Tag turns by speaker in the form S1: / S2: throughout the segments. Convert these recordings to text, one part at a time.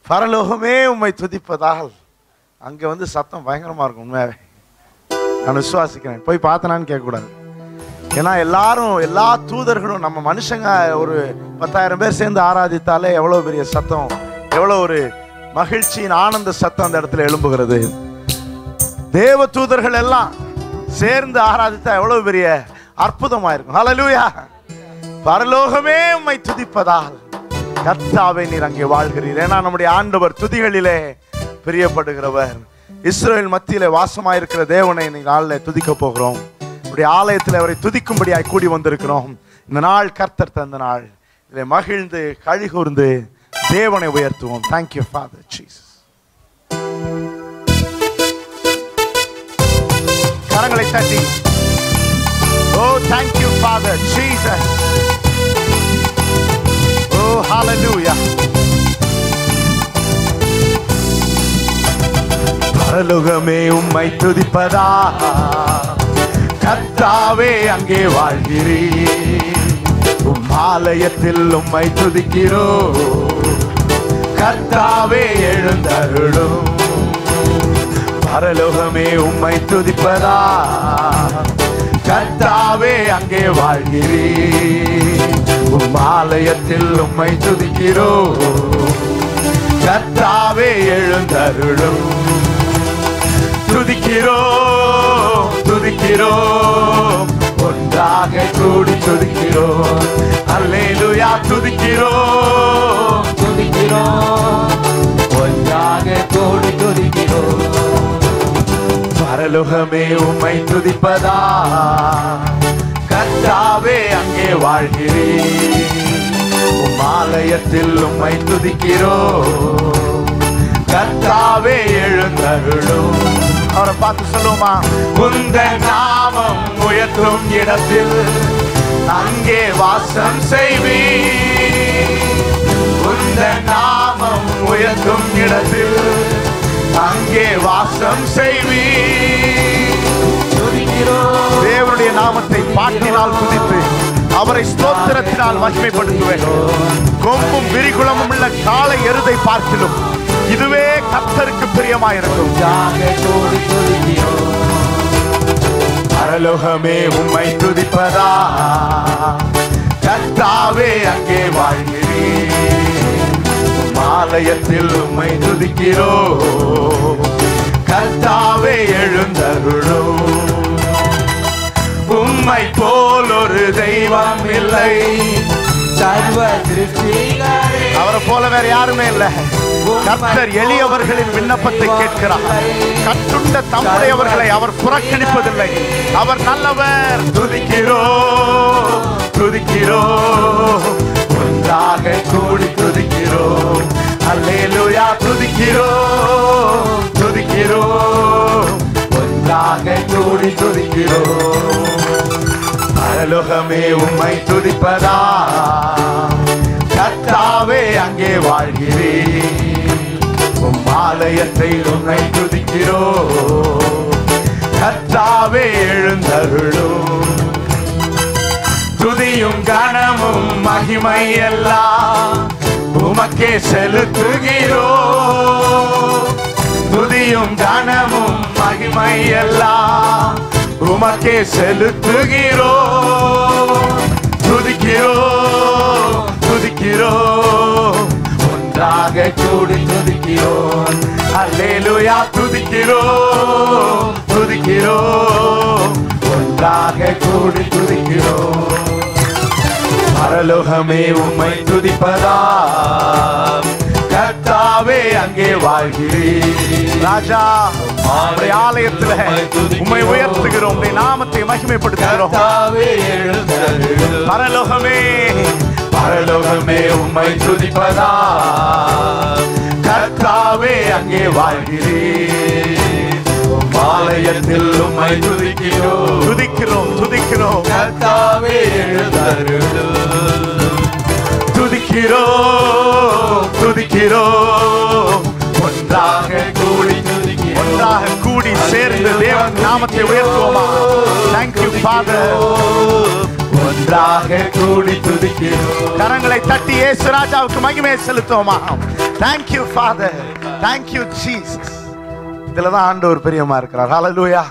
S1: பரலோகமே உம்மை துதிப்பதால் அங்கே வந்து சத்தம் பயங்கரமாக இருக்கும். உண்மையாவே நான் விசுவாசிக்கிறேன். போய் பார்த்தனான்னு கேட்கக்கூடாது. ஏன்னா எல்லா தூதர்களும் நம்ம மனுஷங்க ஒரு 10,000 பேர் சேர்ந்து ஆராதித்தாலே எவ்வளோ பெரிய சத்தம், எவ்வளோ ஒரு மகிழ்ச்சியின் ஆனந்த சத்தம் அந்த இடத்துல எழும்புகிறது. தேவ தூதர்கள் எல்லாம் சேர்ந்து ஆராதித்தா எவ்வளவு பெரிய அற்புதமா இருக்கும். ஹல்லேலூயா. பரலோகமே உம்மை துதிப்பதால் கர்த்தாவே நீர் அங்கே வாழ்கிறீர். ஏன்னா நம்முடைய ஆண்டவர் துதிகளிலே பிரியப்படுகிறவர். இஸ்ரவேல் மத்தியிலே வாசமாயிருக்கிற தேவனை இன்னைக்கு நாளில் துதிக்க போகிறோம். நம்முடைய ஆலயத்தில் அவரை துதிக்கும்படியாய் கூடி வந்திருக்கிறோம். இந்த நாள் கர்த்தர் தந்த நாள். இதை மகிழ்ந்து கழிகூர்ந்து தேவனை உயர்த்துவோம். Thank you father Jesus. கரங்களை தட்டி ஓ தேங்க்யூ ஃபாதர் ஜீசஸ். ஓ ஹல்லேலூயா. பரலோகமே உம்மை துதிப்பதா கர்த்தாவே அங்கே வாழ்கிறீர். உம் ஆலயத்தில் உம்மை துதிக்கிறோம் கர்த்தாவே எழுந்தருளும். பரலோகமே உம்மை துதிப்பதா கர்த்தாவே அங்கே வாழ்கிறீர். உம் ஆலயத்தில் உம்மை துதிக்கிறோம் கர்த்தாவே எழுந்தருளும். துதிக்கிறோம் துதிக்கிறோம் ஒன்றாக கூடி துதிக்கிறோம். அல்லேலூயா. துதிக்கிறோம் துதிக்கிறோம் ஒன்றாக கூடி துதிக்கிறோம். பரலோகமே உம்மை துதிப்பதா கர்த்தாவே அங்கே வாழ்கிறீர். உம் ஆலயத்தில் உம்மை துதிக்கிறோம் கர்த்தாவே எழுந்தருளும். அவரை பார்த்து சொல்லுவோமா? உந்தன் நாமம் உயர்த்தும் இடத்தில் அங்கே வாசம் செய்வீர். உந்தன் நாமம் உயர்த்தும் இடத்தில் அங்கே வாசம் செய்வீர். தேவனுடைய நாமத்தை பாட்டினால் துதித்து அவரை ஸ்தோத்திரத்தினால் மகிமைப்படுத்துவேன். கொம்பும் விரிகுளமும் உள்ள காளை எருதை பார்க்கிலும் இதுவே கர்த்தருக்கு பிரியமாயிருக்கும். பரலோகமே உம்மை துதிப்பதா கர்த்தாவே அங்கே வாழ்கிறீர். உம் ஆலயத்தில் உம்மை துதிக்கிறோம் கர்த்தாவே எழுந்தருளும். உம்மை போல் ஒரு தெய்வம் இல்லை சர்வ சிருஷ்டிகரே. அவரை போல வேற யாருமே இல்லை. கர்த்தர் எளியவர்களின் விண்ணப்பத்தை கேட்கிறார். கற்றுண்ட தம்முடையவர்களை அவர் புறக்கணிப்பதில்லை. அவர் நல்லவர். துதிக்கிறோம் துதிக்கிறோம் ஒன்றாக கூடி துதிக்கிறோம். அல்லேலூயா. துதிக்கிறோம் துதிக்கிறோம் ஒன்றாக கூடி துதிக்கிறோம். பரலோகமே உம்மை துதிப்பதா கர்த்தாவே அங்கே வாழ்கிறீர். உம் ஆலயத்தை உம்மை துதிக்கிறோம் கர்த்தாவே எழுந்தருளும். துதியும் கனமும் மகிமை எல்லாம் உமக்கே செலுத்துகிறோம். துதியும் கனமும் மகிமை எல்லாம் உமக்கே செலுத்துகிறோம். துதிக்கிறோம் துதிக்கிறோம் ஒன்றாக கூடி துதிக்கிறோம். அல்லேலூயா. துதிக்கிறோம் துதிக்கிறோம் ஒன்றாக கூடி துதிக்கிறோம். பரலோகமே உம்மை துதிப்பதா கர்த்தாவே அங்கே வாழ்கிறீர். ராஜா ஆலயத்தில் உம்மை உயர்த்துகிறோம். நாமத்தை மகிமைப்படுத்துகிறோம். பரலோகமே பரலோகமே உம்மை துதிப்பதா கர்த்தாவே அங்கே வாழ்கிறீர். ஆலயத்தில் உம்மை துதிக்கிறோம் துதிக்கிறோம் துதிக்கிறோம் கர்த்தாவே எழுந்தருளும். துதிக்கிறோம் துதிக்கிறோம் ஒன்றாக கூடி சேர்ந்து தேவன் நாமத்தை உயர்த்துவோமா? Thank you father. ஒன்றாக கூடி துதிக்கிறோம். கரங்களை தட்டி இயேசு ராஜாவுக்கு மகிமை செலுத்துவோமா? Thank you Father. Thank you Jesus. இதுலதான் ஆண்டவர் பிரியமா இருக்கிறார். ஹல்லேலூயா.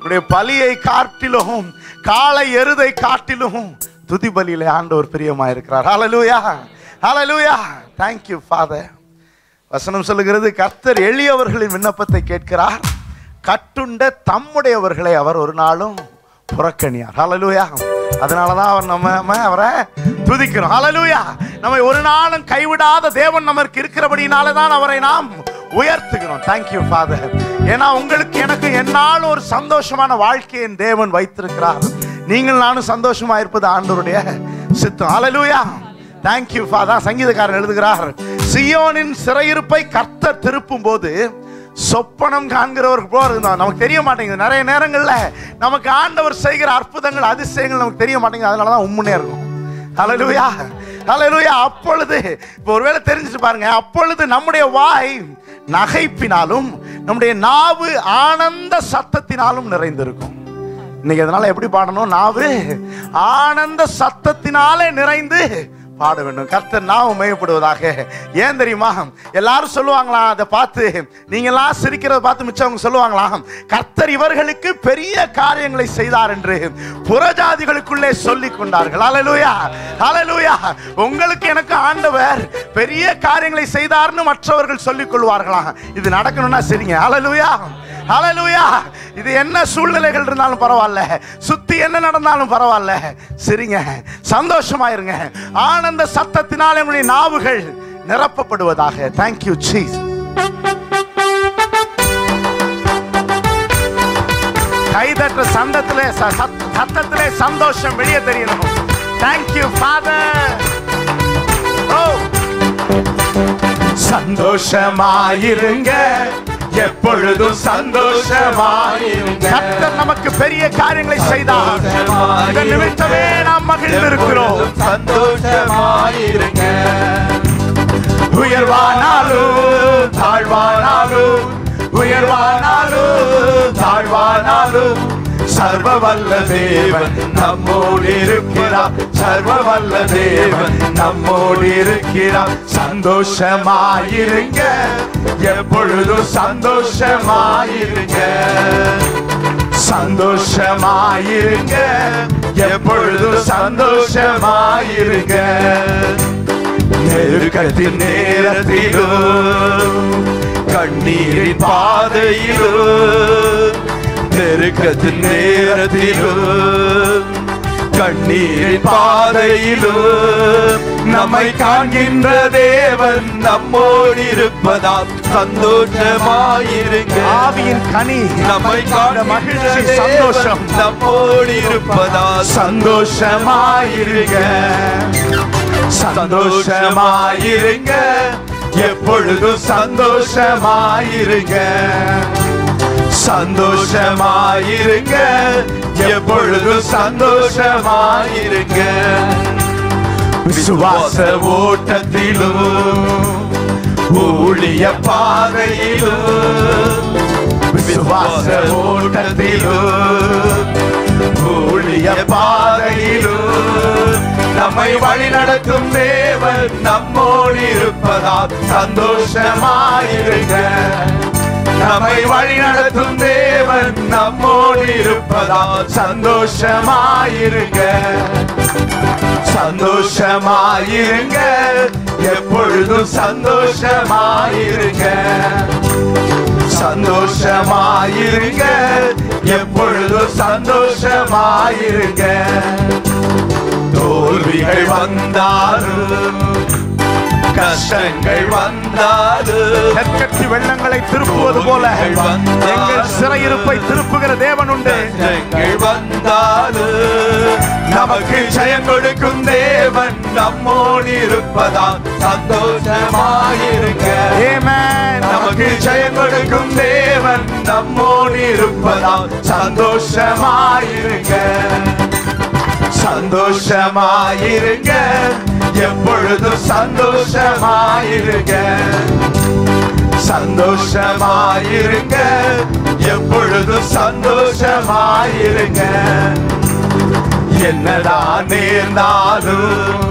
S1: உடைய பலியை காட்டிலும் காளை எருதை காட்டிலும் துதி பலியிலே ஆண்டவர் பிரியமா இருக்கிறார். ஹல்லேலூயா. ஹல்லேலூயா. Thank you Father. வசனம் சொல்லுகிறது, கர்த்தர் எளியவர்களின் விண்ணப்பத்தை கேட்கிறார், கட்டுண்ட தம்முடையவர்களை அவர் ஒரு நாளும் புறக்கணியார். ஹல்லேலூயா. அதனாலதான் அவர் நம்ம அவரை துதிக்கிறோம். ஹல்லேலூயா. நம்மை ஒரு நாளும் கைவிடாத தேவன் நமக்கு இருக்கிறபடினால தான் அவரை நாம் உயர்த்துகிறோம். Thank you father. ஏன்னா உங்களுக்கு எனக்கு என்னாலும் ஒரு சந்தோஷமான வாழ்க்கையை தேவன் வைத்திருக்கிறார். நீங்கள் நானும் சந்தோஷமா இருப்பது ஆண்டவருடைய சித்தம். ஹல்லேலூயா. Thank you father. சங்கீதக்காரன் எழுதுகிறார், சியோனின் சிறையிருப்பை கர்த்தர் திருப்பும் போது சொப்பனம் காண்கிறவருக்கு போல இருந்தோம். நமக்கு தெரிய மாட்டேங்குது. நிறைய நேரங்கள்ல நமக்கு ஆண்டவர் செய்கிற அற்புதங்கள் அதிசயங்கள் நமக்கு தெரிய மாட்டேங்குது. அதனாலதான் உண்மையா இருக்கும். ஹல்லேலூயா. ஹல்லேலூயா. அப்பொழுது இப்போ ஒருவேளை தெரிஞ்சுட்டு பாருங்க, அப்பொழுது நம்முடைய வாய் நகைப்பினாலும் நம்முடைய நாவு ஆனந்த சத்தத்தினாலும் நிறைந்திருக்கும். இன்னைக்கு அதனால எப்படி பாடணும்? நாவு ஆனந்த சத்தத்தினாலே நிறைந்து பாட வேண்டும். கர்த்தர் நாமம் மகிமைப்படுவதாக. ஏன் தெரியுமா? எல்லாரும் சொல்லுவாங்களா, அதை பார்த்து நீங்க எல்லாம் சிரிக்கிறத பார்த்து மிச்சவங்க சொல்லுவாங்களாம், கர்த்தர் இவர்களுக்கு பெரிய காரியங்களை செய்தார் என்று புறஜாதிகளுக்குள்ளே சொல்லிக் கொண்டார்கள். ஹல்லேலூயா. ஹல்லேலூயா. உங்களுக்கு எனக்கு ஆண்டவர் பெரிய காரியங்களை செய்தார்னு மற்றவர்கள் சொல்லிக் கொள்வார்களாம். இது நடக்கணும்னா சரிங்க. ஹல்லேலூயா. ஹல்லேலூயா. இது என்ன சூழ்நிலைகள் இருந்தாலும் பரவாயில்ல, சுத்தி என்ன நடந்தாலும் பரவாயில்ல, சரிங்க, சந்தோஷமா இருங்க. ஆனந்த சத்தத்தினால் நம்முடைய நாவுகள் நிரப்பப்படுவதாக. Thank you Jesus. கைதட்ட சத்தத்திலே சந்தோஷம் வெளியே தெரியணும். Thank you Father. சந்தோஷமாயிருங்க, எப்பொழுதும் சந்தோஷமாயிருங்க. கர்த்தர் நமக்கு பெரிய காரியங்களை செய்தார். இந்த நிமித்தமே நாம் மகிழ்ந்திருக்கிறோம். சந்தோஷமாயிருங்க. உயர்வானாலும் தாழ்வானாலும், உயர்வானாலும் தாழ்வானாலும், சர்வ வல்ல தேவன் நம்மோடு இருக்கிறார். சர்வ வல்ல தேவன் நம்மோடு இருக்கிறார். சந்தோஷமாயிருங்க, எப்பொழுதும் சந்தோஷமாயிருங்க. சந்தோஷமாயிருங்க, எப்பொழுதும் சந்தோஷமாயிருங்க. நெருக்கத்தின் நேரத்திலும் கண்ணீரின் பாதையிலும், நெருக்கத்தின் நேரத்திலும் கண்ணீரின் பாதையிலும் நம்மை காண்கின்ற தேவன் நம்மோடு இருப்பதால் சந்தோஷமாயிருங்க. ஆவியின் கனி நம்மை காண்கின்ற மகிழ்ச்சி, சந்தோஷம் நம்மோடு இருப்பதால் சந்தோஷமாயிருங்க. சந்தோஷமாயிருங்க, எப்பொழுதும் சந்தோஷமாயிருங்க. சந்தோஷமாயிருங்க, எப்பொழுதும் சந்தோஷமாயிருங்க. விசுவாச ஓட்டத்திலும் ஊழிய பாதையிலும், விசுவாச ஓட்டத்திலும் ஊழிய பாதையிலும் நம்மை வழி நடத்தும் தேவன் நம்மோடு இருப்பதால் சந்தோஷமாயிருங்க. நம்மை வழி நடத்தும் தேவன் நம்மோடு இருப்பதால் சந்தோஷமாயிருங்க. சந்தோஷமாயிருங்க, எப்பொழுதும் சந்தோஷமாயிருங்க. சந்தோஷமாயிருங்க, எப்பொழுதும் சந்தோஷமாயிருங்க. தோல்விகள் வந்தாலும் கஷ்டங்கள் வந்தாலும், தெற்கத்தி வெள்ளங்களை திருப்புவது போல எங்கள் சிறையிருப்பை திருப்புகிற தேவன் உண்டு. வந்தாலும் நமக்கு ஜெயம் கொடுக்கும் தேவன் நம்மோடு இருப்பதால் சந்தோஷமாயிருங்க. ஆமென். நமக்கு ஜெயம் கொடுக்கும் தேவன் நம்மோடு இருப்பதால் சந்தோஷமாயிருங்க. சந்தோஷமாயிருங்க, எப்பொழுதும் சந்தோஷமாயிருங்க. சந்தோஷமாயிருங்க, எப்பொழுதும் சந்தோஷமாயிருங்க. என்னதான் நேர்ந்தாலும்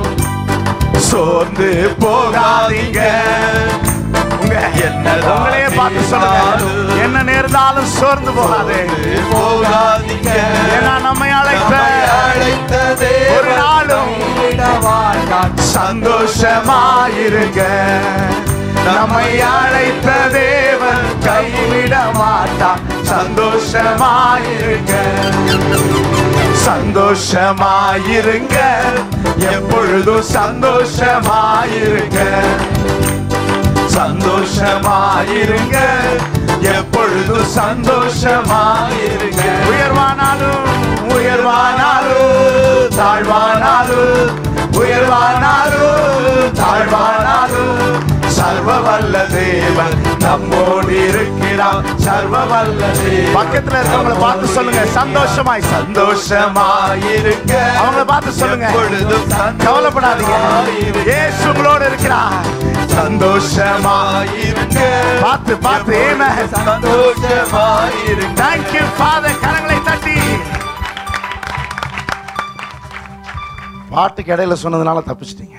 S1: சோர்ந்து போகாதீங்க. உங்களையே பார்த்து சொல்லுங்க, என்ன நேர்ந்தாலும் சோர்ந்து போகாதே. ஏன்னா நம்மை அழைத்த ஒரு நாளும் சந்தோஷமாயிருங்க. நம்மை அழைத்த தேவன் கைவிட மாட்டான். சந்தோஷமாயிருங்க, சந்தோஷமாயிருங்க, எப்பொழுதும் சந்தோஷமாயிருங்க. சந்தோஷமாயிருங்க, எப்பொழுதும் சந்தோஷமாயிருங்க. உயர்வானாலும் உயர்வானாலும் தாழ்வானாலும், உயர்வானாலும் தாழ்வானாலும், சர்வ வல்ல தேவன் நம்மோடு இருக்கிறார். சர்வ வல்ல தேவன். பக்கத்துல இருக்கவங்கள பார்த்து சொல்லுங்க, சந்தோஷமாய் சந்தோஷமாயிருங்க. அவங்கள பார்த்து சொல்லுங்க, கவலைப்படாதீங்க, இயேசு உங்களோடு இருக்கிறார். சந்தோஷமாயிருங்க. பார்த்து பார்த்து சந்தோஷமாயிருங்க. Thank you Father. கரங்களை தட்டி. பாட்டுக்கு இடையில சொன்னதுனால தப்பிச்சிட்டீங்க.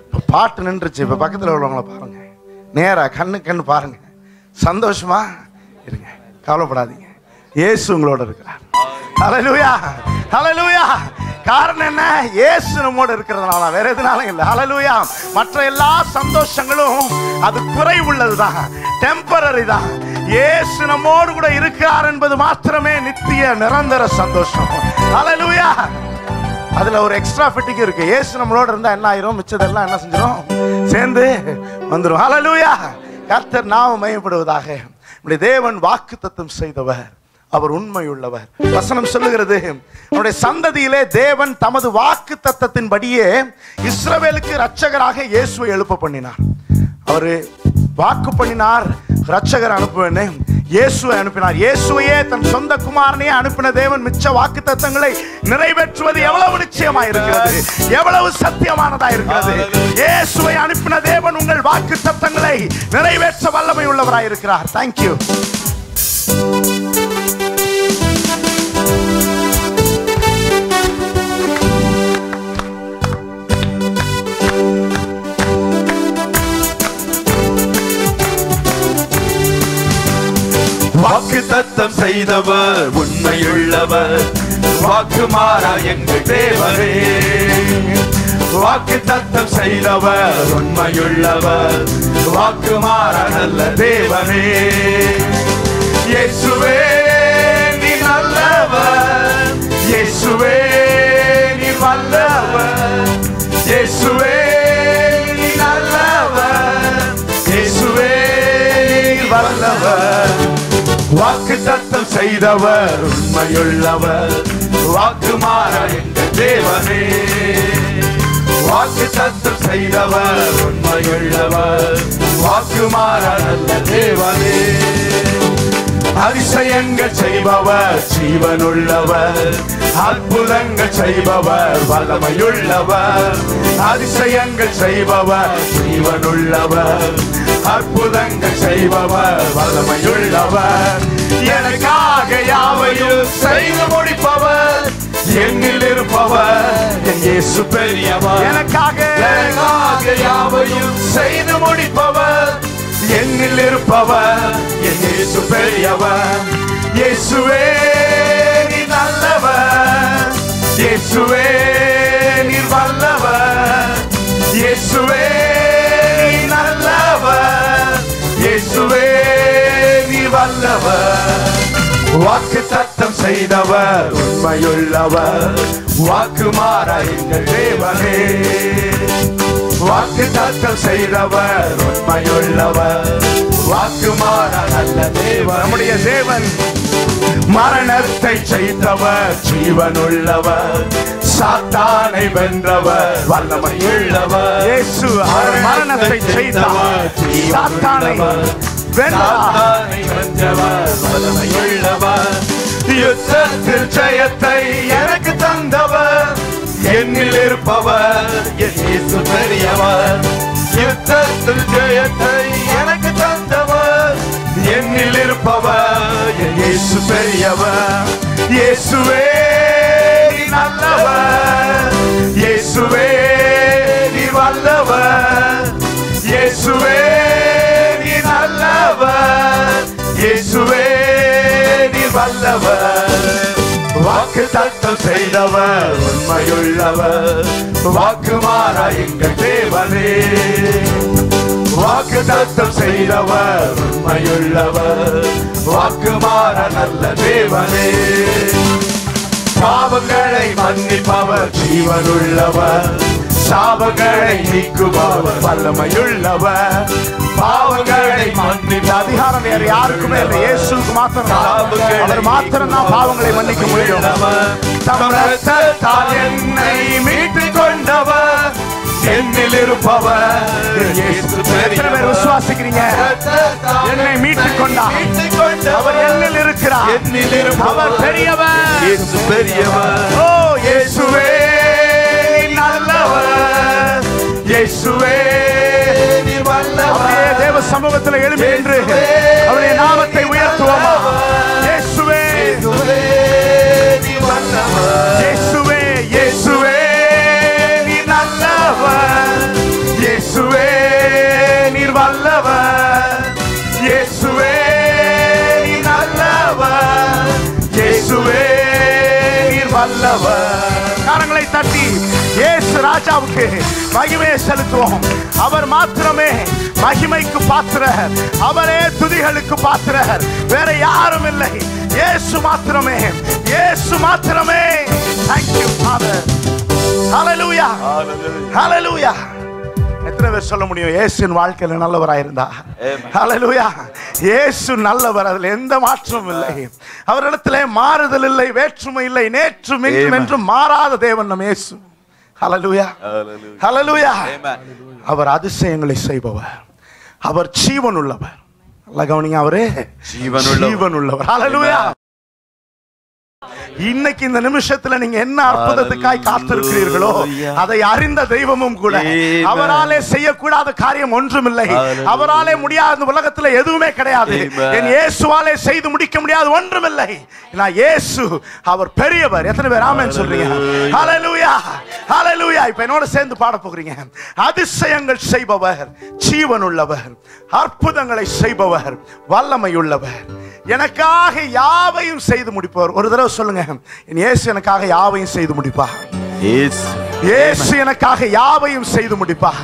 S1: இப்ப பாட்டு நின்றுச்சு. இப்ப பக்கத்துல உள்ளவங்கள பாருங்க, நேரா கண்ணு கண்ணு பாருங்க, சந்தோஷமா இருங்க, கவலைப்படாதீங்க, இயேசு உங்களோட இருக்கிறார். ஹல்லேலூயா, ஹல்லேலூயா. காரணம் என்ன? இயேசு நம்மோடு இருக்கிறதுனால, வேற எதுனாலும் இல்லை. ஹல்லேலூயா. மற்ற எல்லா சந்தோஷங்களும் அது குறைவுள்ளதுதான், டெம்பரரி தான். இயேசு நம்மோடு கூட இருக்கிறார் என்பது மாத்திரமே நித்திய நிரந்தர சந்தோஷம். ஹல்லேலூயா. அதுல ஒரு எக்ஸ்ட்ரா ஃபிட்டிங் இருக்கு. இயேசு நம்மளோட இருந்தா என்ன ஆயிரும்? மிச்சதெல்லாம் என்ன செஞ்சிடும்? சேர்ந்து வந்துடும். ஹல்லேலூயா. கர்த்தர் நாமம் மகிமைப்படுவதாக. நம்முடைய தேவன் வாக்குத்தத்தம் செய்தவர், அவர் உண்மையுள்ளவர். வசனம் சொல்லுகிறது, அவருடைய சந்ததியிலே தேவன் தமது வாக்குத்தத்தத்தின்படியே இஸ்ரவேலுக்கு இரட்சகராக இயேசுவை எழுப்ப பண்ணினார். அவரு வாக்கு பண்ணினார், இரட்சகர் அனுப்புவேன்னு இயேசுவை அனுப்பினார். இயேசுவையே தன் சொந்த குமாரனையே அனுப்பின தேவன் மிச்ச வாக்குத்தத்தங்களை நிறைவேற்றுவது எவ்வளவு நிச்சயமா இருக்கிறது, எவ்வளவு சத்தியமானதா இருக்கிறது. இயேசுவை அனுப்பின தேவன் உங்கள் வாக்குத்தத்தங்களை நிறைவேற்ற வல்லமை உள்ளவராய் இருக்கிறார். தேங்க்யூ.
S2: வாக்குத்தத்தம் செய்தவர் உண்மையுள்ளவர், வாக்கு மாறா எங்கள் தேவரே. வாக்குத்தத்தம் செய்தவர் உண்மையுள்ளவர், வாக்கு மாறா நல்ல தேவனே. இயேசுவே நீ நல்லவர், இயேசுவே நீ வல்லவர், இயேசுவே நீ நல்லவர், இயேசுவே நீ வல்லவர். வாக்குத்தத்தம் செய்தவர் உண்மையுள்ளவர், வாக்கு மாறா எங்கள் தேவனே. வாக்குத்தத்தம் செய்தவர் உண்மையுள்ளவர், வாக்கு மாறா நல்ல தேவனே. அதிசயங்கள் செய்பவர் ஜீவனுள்ளவர், அற்புதங்கள் செய்பவர் வல்லமையுள்ளவர். அதிசயங்கள் செய்பவர் ஜீவனுள்ளவர், அற்புதங்கள் செய்பவர் வல்லமையுள்ளவர். எனக்காக யாவையும் செய்து முடிப்பவர், என்னில் இருப்பவர் என் இயேசு பெரியவர். எனக்காக யாவையும் செய்து முடிப்பவர், என்னில் இருப்பவர் என் இயேசு பெரியவர். இயேசுவே நீ நல்லவர், இயேசுவே நீ வல்லவர், இயேசுவே நீ நல்லவர், இயேசுவே நீ வல்லவர். வாக்குத்தத்தம் செய்தவர் உண்மையுள்ளவர், வாக்கு மாறா எங்கள் தேவனே. வாக்குத்தத்தம் செய்தவர் உண்மையுள்ளவர், வாக்கு மாறா நல்ல தேவன். நம்முடைய தேவன் மரணத்தை செய்தவர் ஜீவனுள்ளவர், சாத்தானை வென்றவர் வல்லமையுள்ளவர். இயேசு மரணத்தை செய்தவர், சாத்தானை வென்றவர் வல்லமையுள்ளவர். யுத்தத்தில் ஜெயத்தை எனக்கு தந்தவர், என்னில் இருப்பவர் என் இயேசு பெரியவர். யுத்தத்தில் ஜெயத்தை எனக்கு தந்தவர், என்னில் இருப்பவர் என் இயேசு பெரியவர். இயேசுவே நீ நல்லவர், இயேசுவே நீ வல்லவர், இயேசுவே நீ தத்தம் செய்தவர் உண்மையுள்ளவர். வாக்கு மாறா எங்கள் தேவனே. வாக்கு தத்தம் செய்தவர் உண்மையுள்ளவர். வாக்கு மாறா நல்ல தேவனே. பாவங்களை மன்னிப்பவர் ஜீவனுள்ளவர். சாபங்களை நீக்குபவர் வல்லமையுள்ளவர். பாவங்களை மன்னிப்ப
S1: அதிகாரம் வேற யாருக்குமே இல்லை, இயேசுவுக்கு மாத்திரம். அவர் மாத்திரம் தான் பாவங்களை மன்னிக்க முடியும்.
S2: ரத்தத்தால் என்னை மீட்டுக் கொண்டவர் என்னில் இருப்பவர்.
S1: எத்தனை பேர் விசுவாசிக்கிறீங்க? என்னை மீட்டுக் கொண்டார். அவர் என்னில் இருக்கிறார். அவர் பெரியவர்.
S2: இயேசு பெரியவர்.
S1: ஓ இயேசுவே நல்லவர். இயேசுவே
S2: நீர் வல்லவர்.
S1: தேவ சமூகத்தில் எழும்பி நின்று அவருடைய நாமத்தை உயர்த்துவோமா? இயேசுவே
S2: நீர் வல்லவர்.
S1: இயேசுவே இயேசுவே நீர் நல்லவர். இயேசுவே நீர் வல்லவர். இயேசுவே நீர் நல்லவர். இயேசுவே நீர் வல்லவர். கரங்களை தட்டி இயேசு ராஜாவுக்கு மகிமையை செலுத்துவோம். அவர் மாத்திரமே மகிமைக்கு பாத்திரர். அவரே துதிகளுக்கு பாத்திரர். வேற யாரும் இல்லை. இயேசு மாத்திரமே. இயேசு மாத்திரமே. Thank you Father. Hallelujah. Hallelujah. எத்தனை பேர் சொல்ல முடியும் இயேசுவின் வாழ்க்கையில நல்லவராயிருந்தா? ஹல்லேலூயா. இயேசு நல்லவர், அதில் எந்த மாற்றமும் இல்லை. அவரிடத்திலே மாறுதல் இல்லை, வேற்றுமை இல்லை. நேற்றும் இன்றும் என்றும் மாறாத தேவன் நம் இயேசு. ஹல்லேலூயா. ஹல்லேலூயா. அவர் அதிசயங்களை செய்பவர். அவர் ஜீவனுள்ளவர். நல்ல கவனிங்க, அவரே ஜீவனுள்ளவர். ஹல்லேலூயா. இன்னைக்கு இந்த நிமிஷத்துல நீங்க என்ன அற்புதத்துக்காய் காத்திருக்கிறீர்களோ அதை அறிந்த தெய்வமும் கூட. அவராலே செய்யக்கூடாத காரியம் ஒன்றுமில்லை. அவராலே முடியாத உலகத்துல எதுவுமே கிடையாது. என் இயேசுவாலே செய்து முடிக்க முடியாத ஒன்றுமில்லை. இயேசு அவர் பெரியவர். எத்தனை பேர் ஆமென் சொல்றீங்க? ஹல்லேலூயா. ஹல்லேலூயா. இப்ப என்னோட சேர்ந்து பாட போகிறீங்க. அதிசயங்கள் செய்பவர், ஜீவனுள்ளவர், அற்புதங்களை செய்பவர், வல்லமையுள்ளவர், எனக்காக யாவையும் செய்து முடிப்பவர். ஒரு தடவை சொல்லுங்க, என் இயேசு எனக்காக யாவையும் செய்து முடிப்பார். இயேசு எனக்காக யாவையும் செய்து முடிப்பார்.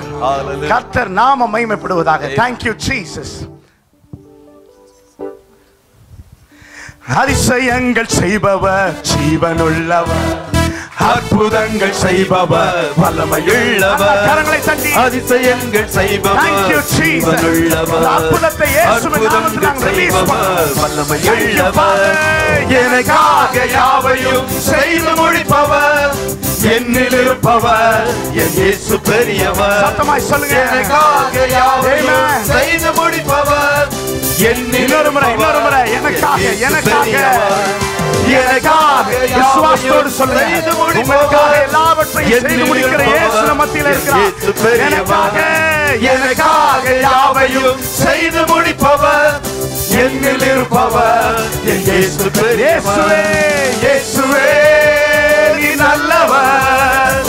S1: கர்த்தர் நாமம் மகிமைப்படுவதாக. Thank you Jesus. அதிசயங்கள் செய்பவர், ஜீவனுள்ளவர்,
S2: அற்புதங்கள் செய்பவர், வல்லமையுள்ளவர்.
S1: கரங்களை தட்டி
S2: அதிசயங்கள் செய்பவர்,
S1: Thank you Jesus. அற்புதத்தை இயேசுவின் நாமத்தில் நாங்கள் ரிலீஸ் பண்ணுவோம்.
S2: வல்லமையுள்ளவர், எனக்காக யாவையும் செய்து முடிப்பவர், என்னில் இருப்பவர், என் இயேசு பெரியவர்.
S1: சத்தமாய் சொல்லுங்க.
S2: எனக்காக யாவையும் செய்து முடிப்பவர்,
S1: இன்னொரு முறை எனக்காக விசுவாசத்தோடு சொல்லுங்க. உங்களுக்காக எல்லாவற்றையும் செய்து முடிக்கிற இயேசு மத்தியில் இருக்கிறார்.
S2: எனக்காக யாவையும் செய்து முடிப்பவர், என்னில் இருப்பவர், என் இயேசு பெரியவர். இயேசுவே நீ நல்லவர்.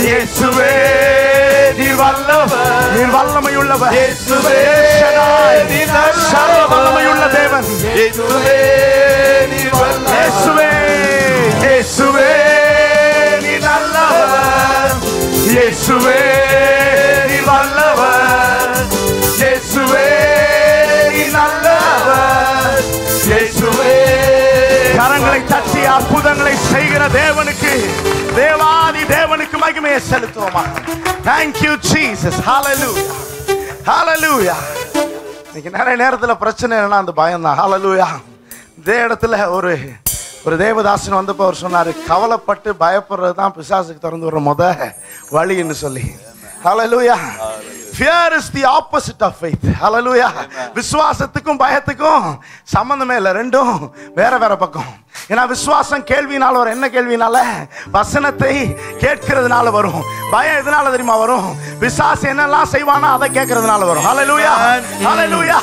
S2: இயேசுவே நீ வல்லவர்.
S1: நீ வல்லமையுள்ளவர்.
S2: இயேசுவே நீ
S1: சர்வ வல்லமையுள்ள தேவன்.
S2: இயேசுவே நீ வல்லவர்.
S1: இயேசுவே இயேசுவே நீ நல்லவர். இயேசுவே நீ வல்லவர். இயேசுவே நீ நல்லவர். இயேசுவே. கரங்களை தட்டி அற்புதங்களை செய்கிற தேவனுக்கு, தேவாதி தேவனுக்கு மகிமையை செலுத்துவோமா? Thank you Jesus. Hallelujah. Hallelujah. இன்னைக்கு நிறைய நேரத்தில் பிரச்சனை என்னன்னா அந்த பயம் தான். ஹல்லேலூயா. இதே இடத்துல ஒரு தேவதாசன் வந்தப்போ அவர் சொன்னாரு, கவலைப்பட்டு பயப்படுறது தான் பிசாசுக்கு திறந்து வர வழின்னு சொல்லி. Hallelujah. Fear is the opposite of faith. Hallelujah. விசுவாசத்துக்கும் பயத்துக்கும் சம்பந்தமே இல்லை, ரெண்டும் வேற வேற பக்கம். ஏன்னா விசுவாசம் கேள்வினால வரும். என்ன கேள்வினால? வசனத்தை கேட்கிறதுனால வரும். பயம் எதனால தெரியுமா வரும்? பிசாசு என்னெல்லாம் செய்வானோ அதை கேட்கறதுனால வரும். ஹல்லேலூயா. ஹல்லேலூயா.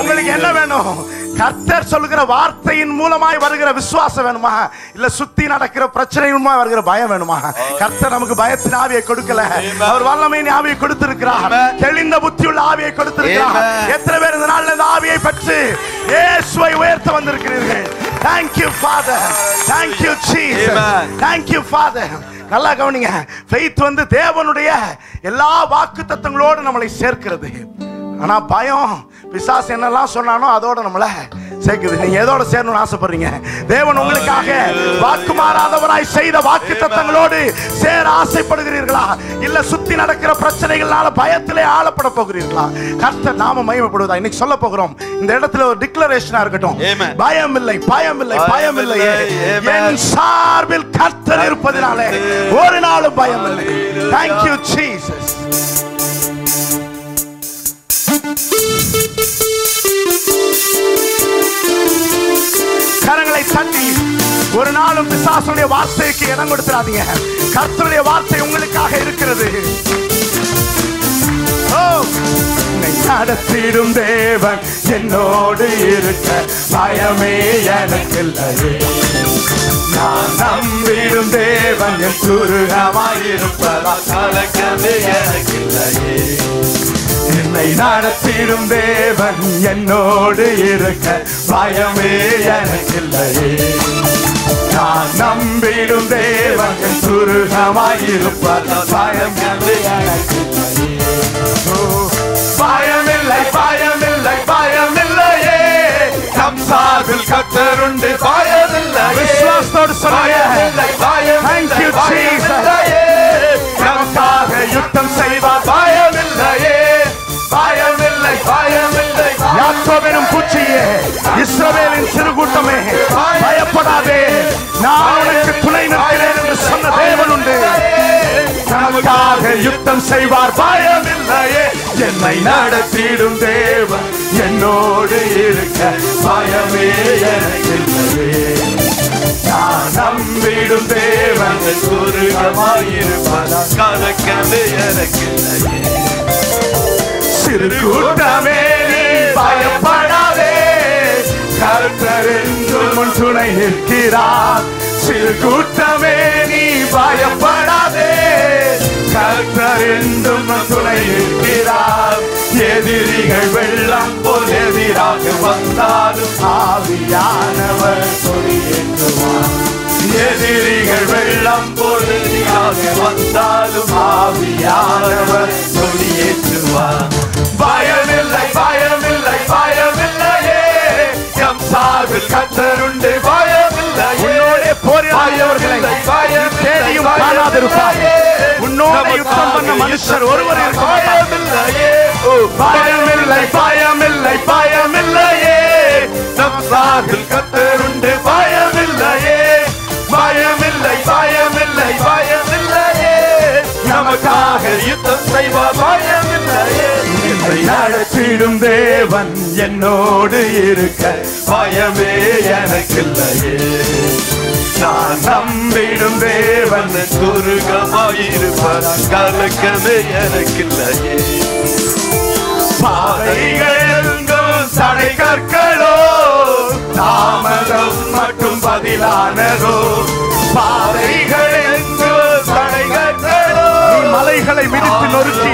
S1: உங்களுக்கு என்ன வேணும்? கர்த்தர் சொல்லுகிற வார்த்தையின் மூலமாய் வருகிற விசுவாசம் வேணுமா, இல்ல சுத்தி நடக்கிற பிரச்சனையின் மூலமா வருகிற பயம் வேணுமா? கர்த்தர் நமக்கு பயத்தின் ஆவியை கொடுக்கல, அவர் வல்லமையின் ஆவியை கொடுத்திருக்கிறார். தெளிந்த புத்தியுள்ள ஆவியை கொடுத்திருக்கிறார். எத்தனை பேர் இந்த நாள்ல இந்த ஆவியை பெற்று இயேசுவை உயர்த்த வந்திருக்கிறீர்கள்? Thank you Father. Thank you Jesus. Thank you Father. நல்லா கவனிங்க. faith வந்து தேவனுடைய எல்லா வாக்குத்தத்தங்களோடு நம்மளை சேர்க்கிறது. ஆனா பயம் பிசாசு என்னெல்லாம் சொன்னானோ அதோட நம்மள சேர்க்குது. நீங்க எதோட சேரணும்னு ஆசைப்படுறீங்க? தேவன் உங்களுக்காக வாக்கு மாறாதவராய் செய்த வாக்குத்தத்தங்களோடு சேர ஆசைப்படுகிறீர்களா? இல்ல சுத்தி நடக்கிற பிரச்சனைகளால பயத்திலே ஆளப்பட போகிறீர்களா? கர்த்தர் நாம மகிமைப்படுவதா இன்னைக்கு சொல்ல போகிறோம். இந்த இடத்துல ஒரு டிக்ளரேஷனா இருக்கட்டும். பயம் இல்லை, பயம் இல்லை, பயம் இல்லை. என் சார்பில் கர்த்தர் இருப்பதினாலே ஒரு நாளும் பயம் இல்லை. Thank you Jesus. கரங்களை தட்டி ஒரு நாளும் பிசாசுடைய வார்த்தைக்கு இடம் கொடுத்துறாதீங்க. கர்த்தருடைய வார்த்தை உங்களுக்காக இருக்கிறது. நடத்திடும் தேவன் என்னோடு இருக்க பயமே எனக்கில்லையே. நான் நம்பிடும் தேவன் என் சுருகமாயிருப்பதால் கலக்கமே எனக்கில்லையே. என்னை நடத்திடும் தேவன் என்னோடு இருக்க பயமே எனக்கில்லையே. நான் நம்பிடும் தேவன் என் சுருகமாயிருப்பதால் பயமே எனக்கில்லையே. பயமில்லை, பயமில்லை, பயமில்லையே. நம் சார்பில் கர்த்தருண்டு பயமில்லை. விசுவாசத்தோடு சொல்லுங்க. Thank you Jesus. நமக்காக யுத்தம் செய்வார் பயமில்லையே. பயமில்லை, பயமில்லை. யாக்கோபின் பூச்சியே, இஸ்ரவேலின் சிறு கூட்டமே, பயப்படாதே, நான் உனக்கு துணை நிற்கிறேன் என்று சொன்ன தேவன் உண்டு. நமக்காக யுத்தம் செய்வார் பயமில்லையே. என்னை நடத்திடும் தேவன் என்னோடு இருக்க பயமே எனக்கில்லையே. நான் நம்பிடும் தேவன் சுருகமாயிருப்பதால் கலக்கமே எனக்கில்லையே. சிறு கூட்டமே நீ பயப்படாதே, கர்த்தர் என்றும் உன் துணை நிற்கிறார். சிறு கூட்டமே நீ பயப்படாதே, கர்த்தர் என்றும் உன் துணை நிற்கிறார். எதிரிகள் வெள்ளம் போல் எதிராக வந்தாலும் ஆவியானவர் கொடியேற்றுவார். எதிரிகள் வெள்ளம் போல் எதிராக வந்தாலும் ஆவியானவர் கொடியேற்றுவார். பயமில்லை, பயமில்லை, பயமில்லையே. எம் சார்பில் கர்த்தருண்டு பயமில்லையே. போராடியவர்களை தேடியும் காணாதிருப்பார். உன்னோடு யுத்தம் பண்ண மனுஷர் ஒருவர் பயமில்லையே. பயமில்லை, பயமில்லை, பயமில்லையே. நம் சார்பில் கர்த்தருண்டு பயமில்லையே. பயமில்லை, பயமில்லை, பயமில்லையே. நமக்காக யுத்தம் செய்வார் பயமில்லையே. என்னை நடத்திடும் தேவன் என்னோடு இருக்க பயமே எனக்கில்லையே. நான் நம்பிடும் தேவன் சுருகமாயிருப்பதால் கலக்கமே எனக்கில்லையே. பாதைகள் எங்கும் தடை கற்களோ, தாமதம் மற்றும் பதிலானதோ. பாதைகள் எங்கும் தடை கற்களோ, மலைகளை மிதித்து நொறுக்கி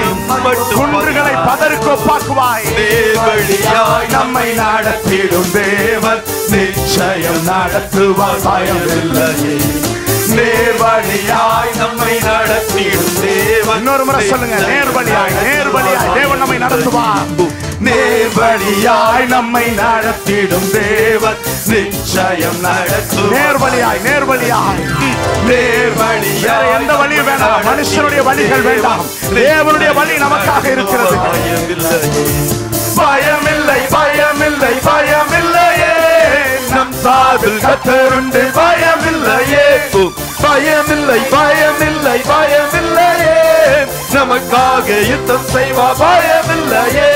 S1: குன்றுகளை பதறுக்கொப்பாக்குவாய். நேர்வழியாய் நம்மை நடத்திடும் தேவன் நிச்சயம் நடத்துவார் பயமில்லையே. நேர்வழியாய் நம்மை நடத்திடும் தேவன். இன்னொரு முறை சொல்லுங்க. நேர்வழியாய், நேர்வழியாய் தேவன் நம்மை நடத்துவார். நேர்வழியாய் நம்மை நடத்திடும் தேவன் நிச்சயம் நடத்துவார். நேர்வழியாய், நேர்வழியாய், நேர்வழியாய். எந்த வழி வேண்டாம், மனுஷனுடைய வழிகள் வேண்டாம், தேவனுடைய வழி நமக்காக இருக்கிறது. பயமில்லை, பயமில்லை, பயமில்லையே. நம் சார்பில் கர்த்தருண்டு பயமில்லையே. பயமில்லை, பயமில்லை, பயமில்லையே. நமக்காக யுத்தம் செய்வார் பயமில்லையே.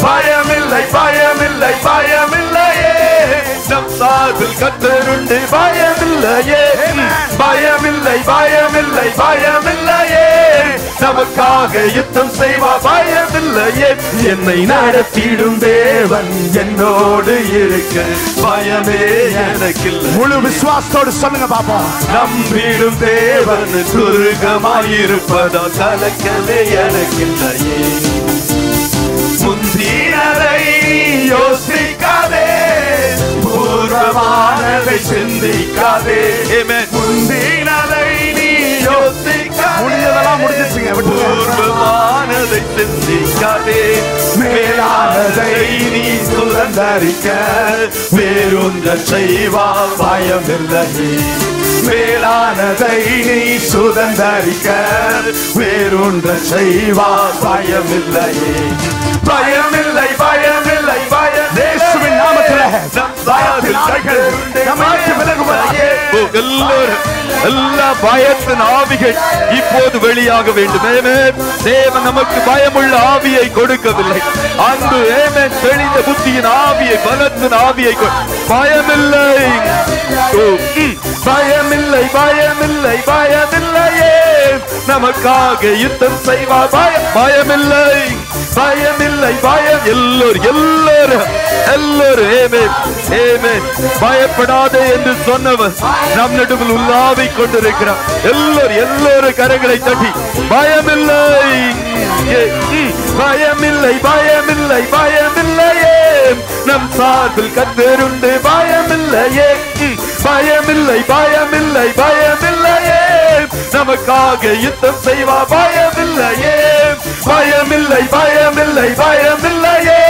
S1: பயமில்லை, பயமில்லை, பயமில்லையே. நம் சார்பில் கர்த்தருண்டு பயமில்லையே. பயமில்லை, பயமில்லை, பயமில்லையே. நமக்காக யுத்தம் செய்வார் பயமில்லையே. என்னை நடத்திடும் தேவன் என்னோடு இருக்க பயமே எனக்கில்லை. முழு விசுவாசத்தோடு சொல்லுங்க பாப்போம். நம்பிடும் தேவன் சுருகமாயிருப்பதால் கலக்கமே எனக்கில்லையே. முந்தினதை யோசிக்காதே, பூர்வமானதை
S2: சிந்திக்காதே. முந்தினதை நீ யோசிக்காதே.
S1: முடிஞ்சதெல்லாம் முடிஞ்சிச்சுங்க.
S2: பூர்வமானதை சிந்திக்காதே. மேலானதை நீ சுதந்தரிக்க வேறொன்ற செய்வா பயமில்லை. மேலானதை நீ சுதந்தரிக்க வேறொன்ற செய்வா பயமில்லை. பயமில்லை பயமில்லை பயமில்லை.
S1: இயேசுவின் நாமத்திலே
S2: எல்லா பயத்தின் ஆவிகள் இப்போது வெளியாக வேண்டும். தேவன் நமக்கு பயமுள்ள ஆவியை கொடுக்கவில்லை. அன்பு தெளிந்த புத்தியின் ஆவியை, பலத்தின் ஆவியை. பயமில்லை பயமில்லை பயமில்லை பயமில்லையே. நமக்காக யுத்தம் செய்வார். பயமில்லை பயமில்லை பயம். எல்லோரும் பயப்படாதே என்று சொன்னவர் நம் நடுவில் உள்ளாவிக் கொண்டிருக்கிறார். எல்லோரும் கரங்களை தட்டி பயமில்லை பயமில்லை பயமில்லை பயமில்லையே. நம் சார்பில் கர்த்தருண்டு. பயமில்லையே பயமில்லை பயமில்லை பயமில்லையே. நமக்காக யுத்தம் செய்வா. பயமில்லையே பயமில்லை பயமில்லை பயமில்லையே.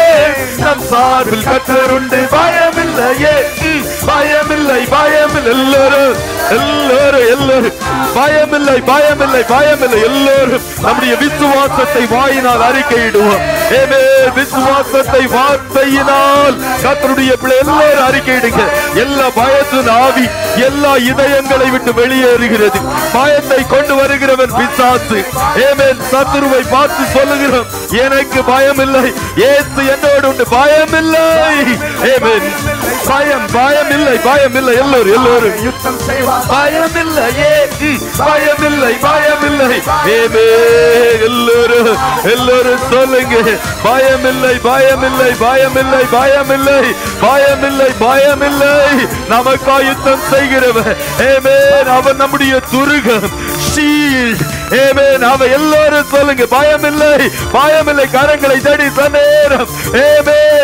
S2: நம் சார்பில் கர்த்தருண்டு. பயமில்லையே பயமில்லை பயமில்லை. எல்லோரும் பயமில்லை பயமில்லை பயமில்லை. எல்லோரும் நம்முடைய விசுவாசத்தை வாயினால் அறிக்கையிடுவோம். விசுவாசத்தை வார்த்தையினால் கர்த்தருடைய பிள்ளை எல்லாரும் அறிக்கையிடுங்க. எல்லா பயத்தின் ஆவி எல்லா இதயங்களை விட்டு வெளியேறுகிறது. பயத்தை கொண்டு வருகிறவன் பிசாசு. சத்துருவை பார்த்து சொல்லுகிறோம், எனக்கு பயமில்லை, இயேசு என்னோடு உண்டு. பயமில்லை பயம் பயமில்லை பயமில்லை. எல்லோரும்
S1: யுத்தம் செய்வார்.
S2: பயமில்லையே பயமில்லை பயமில்லை. எல்லோரும் சொல்லுங்க, பயமில்லை பயமில்லை பயமில்லை பயமில்லை பயமில்லை பயமில்லை. நமக்கா யுத்தம் செய்கிறவன். அவன் நம்முடைய துருகம். அவ எல்லாரும் சொல்லுங்க, பயமில்லை பயமில்லை. கரங்களை தடி நேரம்.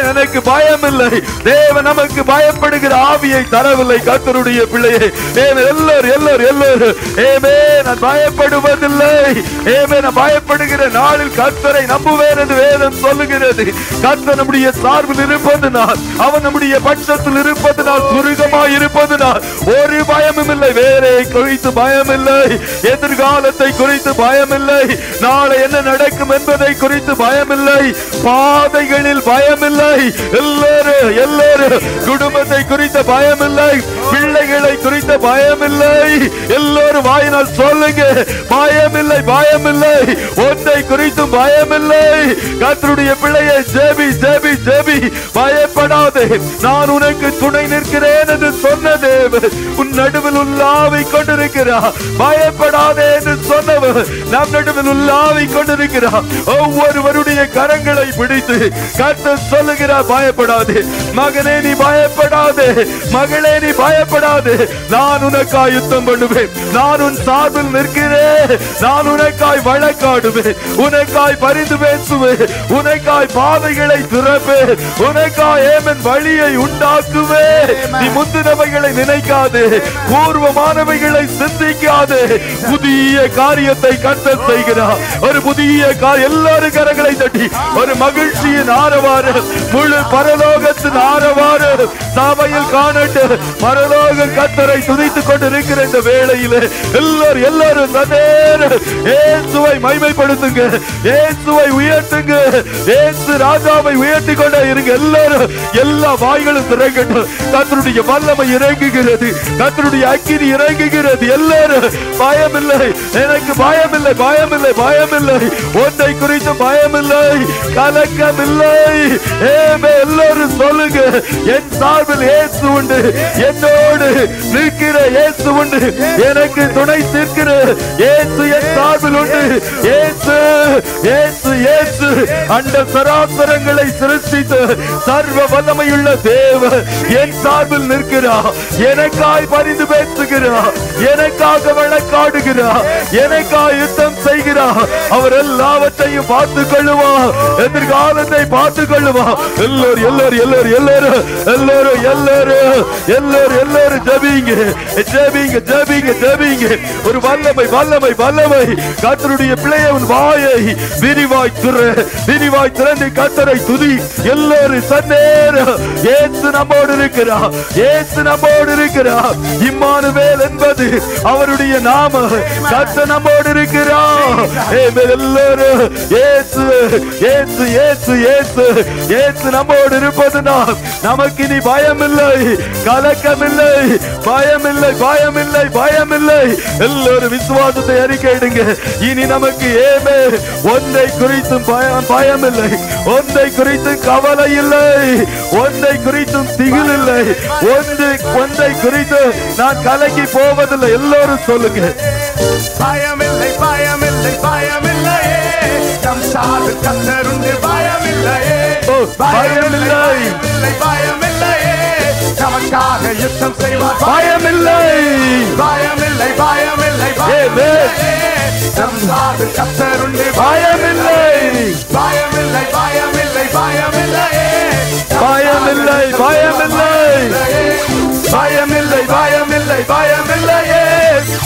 S2: எனக்கு பயமில்லை. தேவன் நமக்கு பயப்படுகிற ஆவியை தரவில்லை. கர்த்தருடைய பிள்ளையை எல்லோரும் நான் பயப்படுவதில்லை. நான் பயப்படுகிற நாளில் கர்த்தரை நம்புவேன் என்று வேதம் சொல்லுகிறது. கர்த்தர் நம்முடைய சார்பில் இருப்பதனால், அவன் நம்முடைய பட்சத்தில் இருப்பதனால், துருகமாய் இருப்பதனால் ஒரு பயமும் இல்லை. வேலை குறித்து பயமில்லை, எதிர்காலத்தை குறித்து பயமில்லை, நாளை என்ன நடக்கும் என்பதை குறித்து பயமில்லை, பாதைகளில் பயமில்லை. எல்லோரும் குடும்பத்தை குறித்த பயமில்லை, பிள்ளைகளை குறித்த பயமில்லை. எல்லோரும் வாயினால் சொல்லுங்க, பயமில்லை பயமில்லை. ஒன்றை குறித்தும் பயமில்லை. கர்த்தருடைய பிள்ளையை ஜெபி ஜெபி ஜெபி. பயப்படாதே, நான் உனக்கு துணை நிற்கிறேன் என்று சொன்ன தேவன் உன் நடுவில் உள்ளாவிக் கொண்டிருக்கிறார். பயப்படாதே என்று சொன்னவர் நம் நடுவில் உள்ளாவிக் கொண்டிருக்கிறார். ஒவ்வொருவருடைய கரங்களை பிடித்து கர்த்தர் சொல்லுகிறார், பயப்படாதே மகனே, நீ பயப்படாதே, மகளே நீ பயப்படாதே. நான் உனக்காய் யுத்தம் பண்ணுவேன், நான் உன் சார்பில் நிற்கிறேன், நான் உனக்காய் வழக்காடுவேன், உனக்காய் பரிந்து பேசுவேன், உனக்காய் பாதைகளை திறப்பேன், உனக்காய் ஏமன் வழியை உண்டாக்குவேன். நீ முந்தினவைகளை நினைக்காதே, பூர்வமானவைகளை சிந்திக்காதே. புதிய காரியத்தை கர்த்தர் செய்கிறார். ஒரு புதிய எல்லாரும் கரங்களை தட்டி ஒரு மகிழ்ச்சியின் ஆரவாரம், முழு பரலோகத்தின் ஆரவாரம் சபையில் காணட்டு. பரலோக கர்த்தரை துதித்துக் கொண்டிருக்கிற இந்த வேளையில் எல்லாரும் இயேசுவை மகிமைப்படுத்துங்க, இயேசுவை உயர்த்துங்க, இயேசு ராஜாவை உயர்த்தி கொண்டே இருங்க. எல்லாரும் எல்லா வாய்களும் திறக்கட்டும். கர்த்தருடைய வல்லமை இறங்குகிறது, கர்த்தருடைய அக்கினி இறங்குகிறது. எல்லாரும் பயமில்லை, எனக்கு பயமில்லை பயமில்லை பயமில்லை. ஒன்றை குறித்து பயமில்லை, கலக்கமில்லை. எல்லாரும் சொல்லுங்க, என் சார்பில் இயேசு உண்டு, என்னோடு நிற்கிற இயேசு உண்டு, எனக்கு துணை நிற்கிற இயேசு என் சார்பில் உண்டு. இயேசு இயேசு இயேசு அண்ட சராசரங்களை சிருஷ்டித்து சர்வ வல்ல வல்லமையுள்ள தேவன் என் சார்பில் நிற்கிறார், எனக்காய் பரிந்து பேசுகிறார், எனக்காக வழக்காடுகிறார், எனக்காய் யுத்தம் செய்கிறார். அவர் எல்லாவற்றையும் பார்த்துக் கொள்ளுவார், எதிர்காலத்தை பார்த்துக் கொள்ளுவார். எல்லோரும் எல்லோரும் எல்லோரும் எல்லோரும் எல்லோரும் எல்லோரும் எல்லோரும் எல்லோரும் ஜெபிங்க ஜெபிங்க ஜெபிங்க ஜெபிங்க. ஒரு வல்லமை வல்லமை வல்லமை கர்த்தருடைய பிள்ளையின் வாயை விரிவாய் திறந்து கர்த்தரை துதி. எல்லோரும் சன்னேரம் இயேசு நம்மோடு இருக்கிறார், இயேசு நம்மோடு இருக்கிறார். இம்மானுவேல் என்பது அவருடைய நாம. கர்த்தர் நம்மோடு இருக்கிறார். எல்லோரும் இயேசு இயேசு இயேசு இயேசு இயேசு நம்மோடு இருப்பதுனால் நமக்கு இனி பயமில்லை, கலக்கமில்லை, பயமில்லை பயமில்லை பயமில்லை. எல்லோரும் விசுவாசத்தை அறிக்கையிடுங்க. இனி நமக்கு ஏமே ஒன்றை குறித்தும் பயமில்லை, ஒன்றை குறித்து கவலை இல்லை, ஒன்றை குறித்தும் திகில் இல்லை, ஒன்றை குறித்து நான் கலங்கி போவதில்லை. எல்லோரும் சொல்லுங்க.
S3: பயமில்லை பயமில்லை பயமில்லை, நம் சார்பில் கர்த்தர் உண்டு. பயமில்லையே
S2: பயமில்லை
S3: பயமில்லையே, நமக்காக யுத்தம் செய்வார்.
S2: பயமில்லை
S3: பயமில்லை பயமில்லை பயமில்லையே, நம் சார்பில் கர்த்தர் உண்டு.
S2: பயமில்லை
S3: பயமில்லை பயமில்லை பயமில்லையே,
S2: பயமில்லை பயமில்லை பயமில்லை பயமில்லை பயமில்லையே,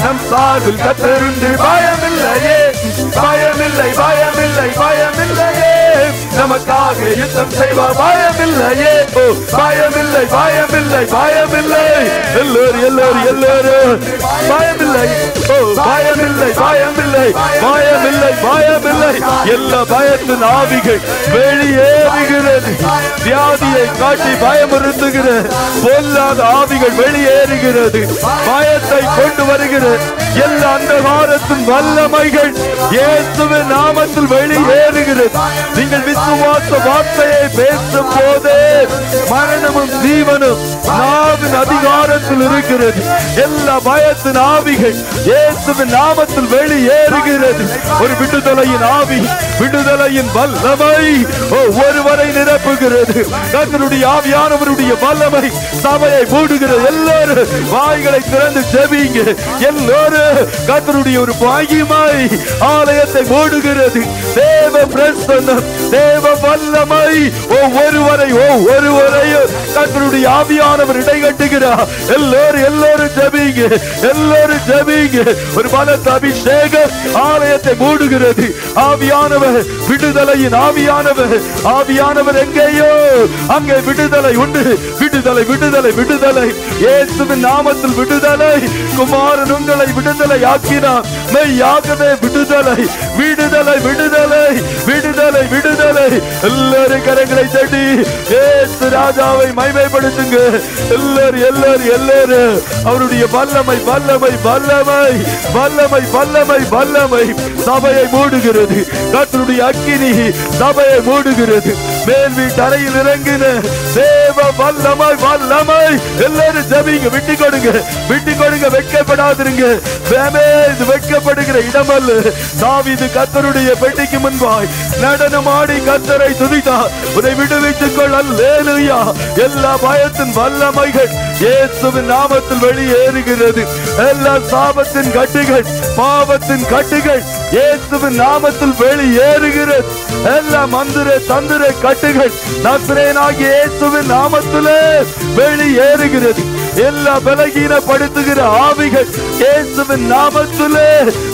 S2: நம் சார்பில் கர்த்தருண்டு. பயமில்லையே பயமில்லை பயமில்லை பயமில்லையே, நமக்காக யுத்தம் செய்வார். பயமில்லையே பயமில்லை பயமில்லை பயமில்லை. எல்லோரும் எல்லோரும் எல்லோரும் பயமில்லை பயமில்லை பயமில்லை பயமில்லை பயமில்லை. எல்லா பயத்தின் ஆவிகள் வெளியேறுகிறது. வியாதியை காட்டி பயமுறுத்துகிற பொல்லாத ஆவிகள் வெளியேறுகிறது. பயத்தை கொண்டு வருகிறது. எல்லா அந்தகாரத்தின் வல்லமைகள் இயேசுவின் நாமத்தில் வெளியேறுகிறது. நீங்கள் விசுவாச வார்த்தையை பேசும் போதே மரணமும் ஜீவனும் நாவின் அதிகாரத்தில் இருக்கிறது. எல்லா பயத்தின் ஆவிகள் இயேசுவின் நாமத்தில் வெளியேறுகிறது. ஒரு விடுதலையின் ஆவி, விடுதலையின் வல்லமை ஒருவரை நிரப்புகிறது. கர்த்தருடைய ஆவியானவருடைய வல்லமை சபையை மூடுகிறது. எல்லாரும் வாய்களை திறந்து ஜெபிங்க. எல்லாரும் கர்த்தருடைய ஒரு மகிமை ஆலயத்தை மூடுகிறது. தேவ பிரசன்னம், தேவ வல்லமை ஒவ்வொருவரையும் கர்த்தருடைய ஆவியானவர் இடைகட்டுகிறார். எல்லாரும் எல்லாரும் ஜெபிங்க, எல்லாரும் ஜெபிங்க. ஒரு பலத்த அபிஷேகம் ஆலயத்தை மூடுகிறது. ஆவியானவர், விடுதலையின் ஆவியானவர், ஆவியானவர் எங்கேயோ அங்கே விடுதலை உண்டு. விடுதலை விடுதலை விடுதலை. இயேசுவின் நாமத்தில் விடுதலை. குமாரன் உங்களை விடுதலை ஆக்கினார். மெய்யாகவே விடுதலை விடுதலை விடுதலை விடுதலை விடுதலை. எல்லாரும் கரங்களை தட்டி இயேசு ராஜாவை மகிமைப்படுத்துங்க. எல்லாரும் எல்லாரும் எல்லாரும் அவருடைய வல்லமை வல்லமை வல்லமை வல்லமை வல்லமை வல்லமை சபையை மூடுகிறது. கர்த்தருடைய அக்கினி சபையை மூடுகிறது. மேல் வீட்டு அறையில் இறங்கின தேவ வல்லமை வல்லமை. எல்லாரும் ஜெபிங்க. விட்டு கொடுங்க, விட்டு கொடுங்க. வெட்கப்படாதிருங்க. இது வெட்கப்படுகிற இடமல்ல. தாவீது கர்த்தருடைய பெட்டிக்கு முன்பாய் நடனமாடி கர்த்தரை துதித்தார். உன்னை விடுவித்துக் கொள். அல்லேலூயா. எல்லா பயத்தின் வல்லமைகள் இயேசுவின் நாமத்தில் வெளியேறுகிறது. எல்லா சாபத்தின் கட்டுகள், பாவத்தின் கட்டுகள் இயேசுவின் நாமத்தில் வெளியேறுகிறது. எல்லா மந்திர தந்திர கட்டுகள் நசரேயனாகிய இயேசுவின் நாமத்திலே வெளியேறுகிறது. எல்லா பலகீனப்படுத்துகிற ஆவிகள் இயேசுவின் நாமத்திலே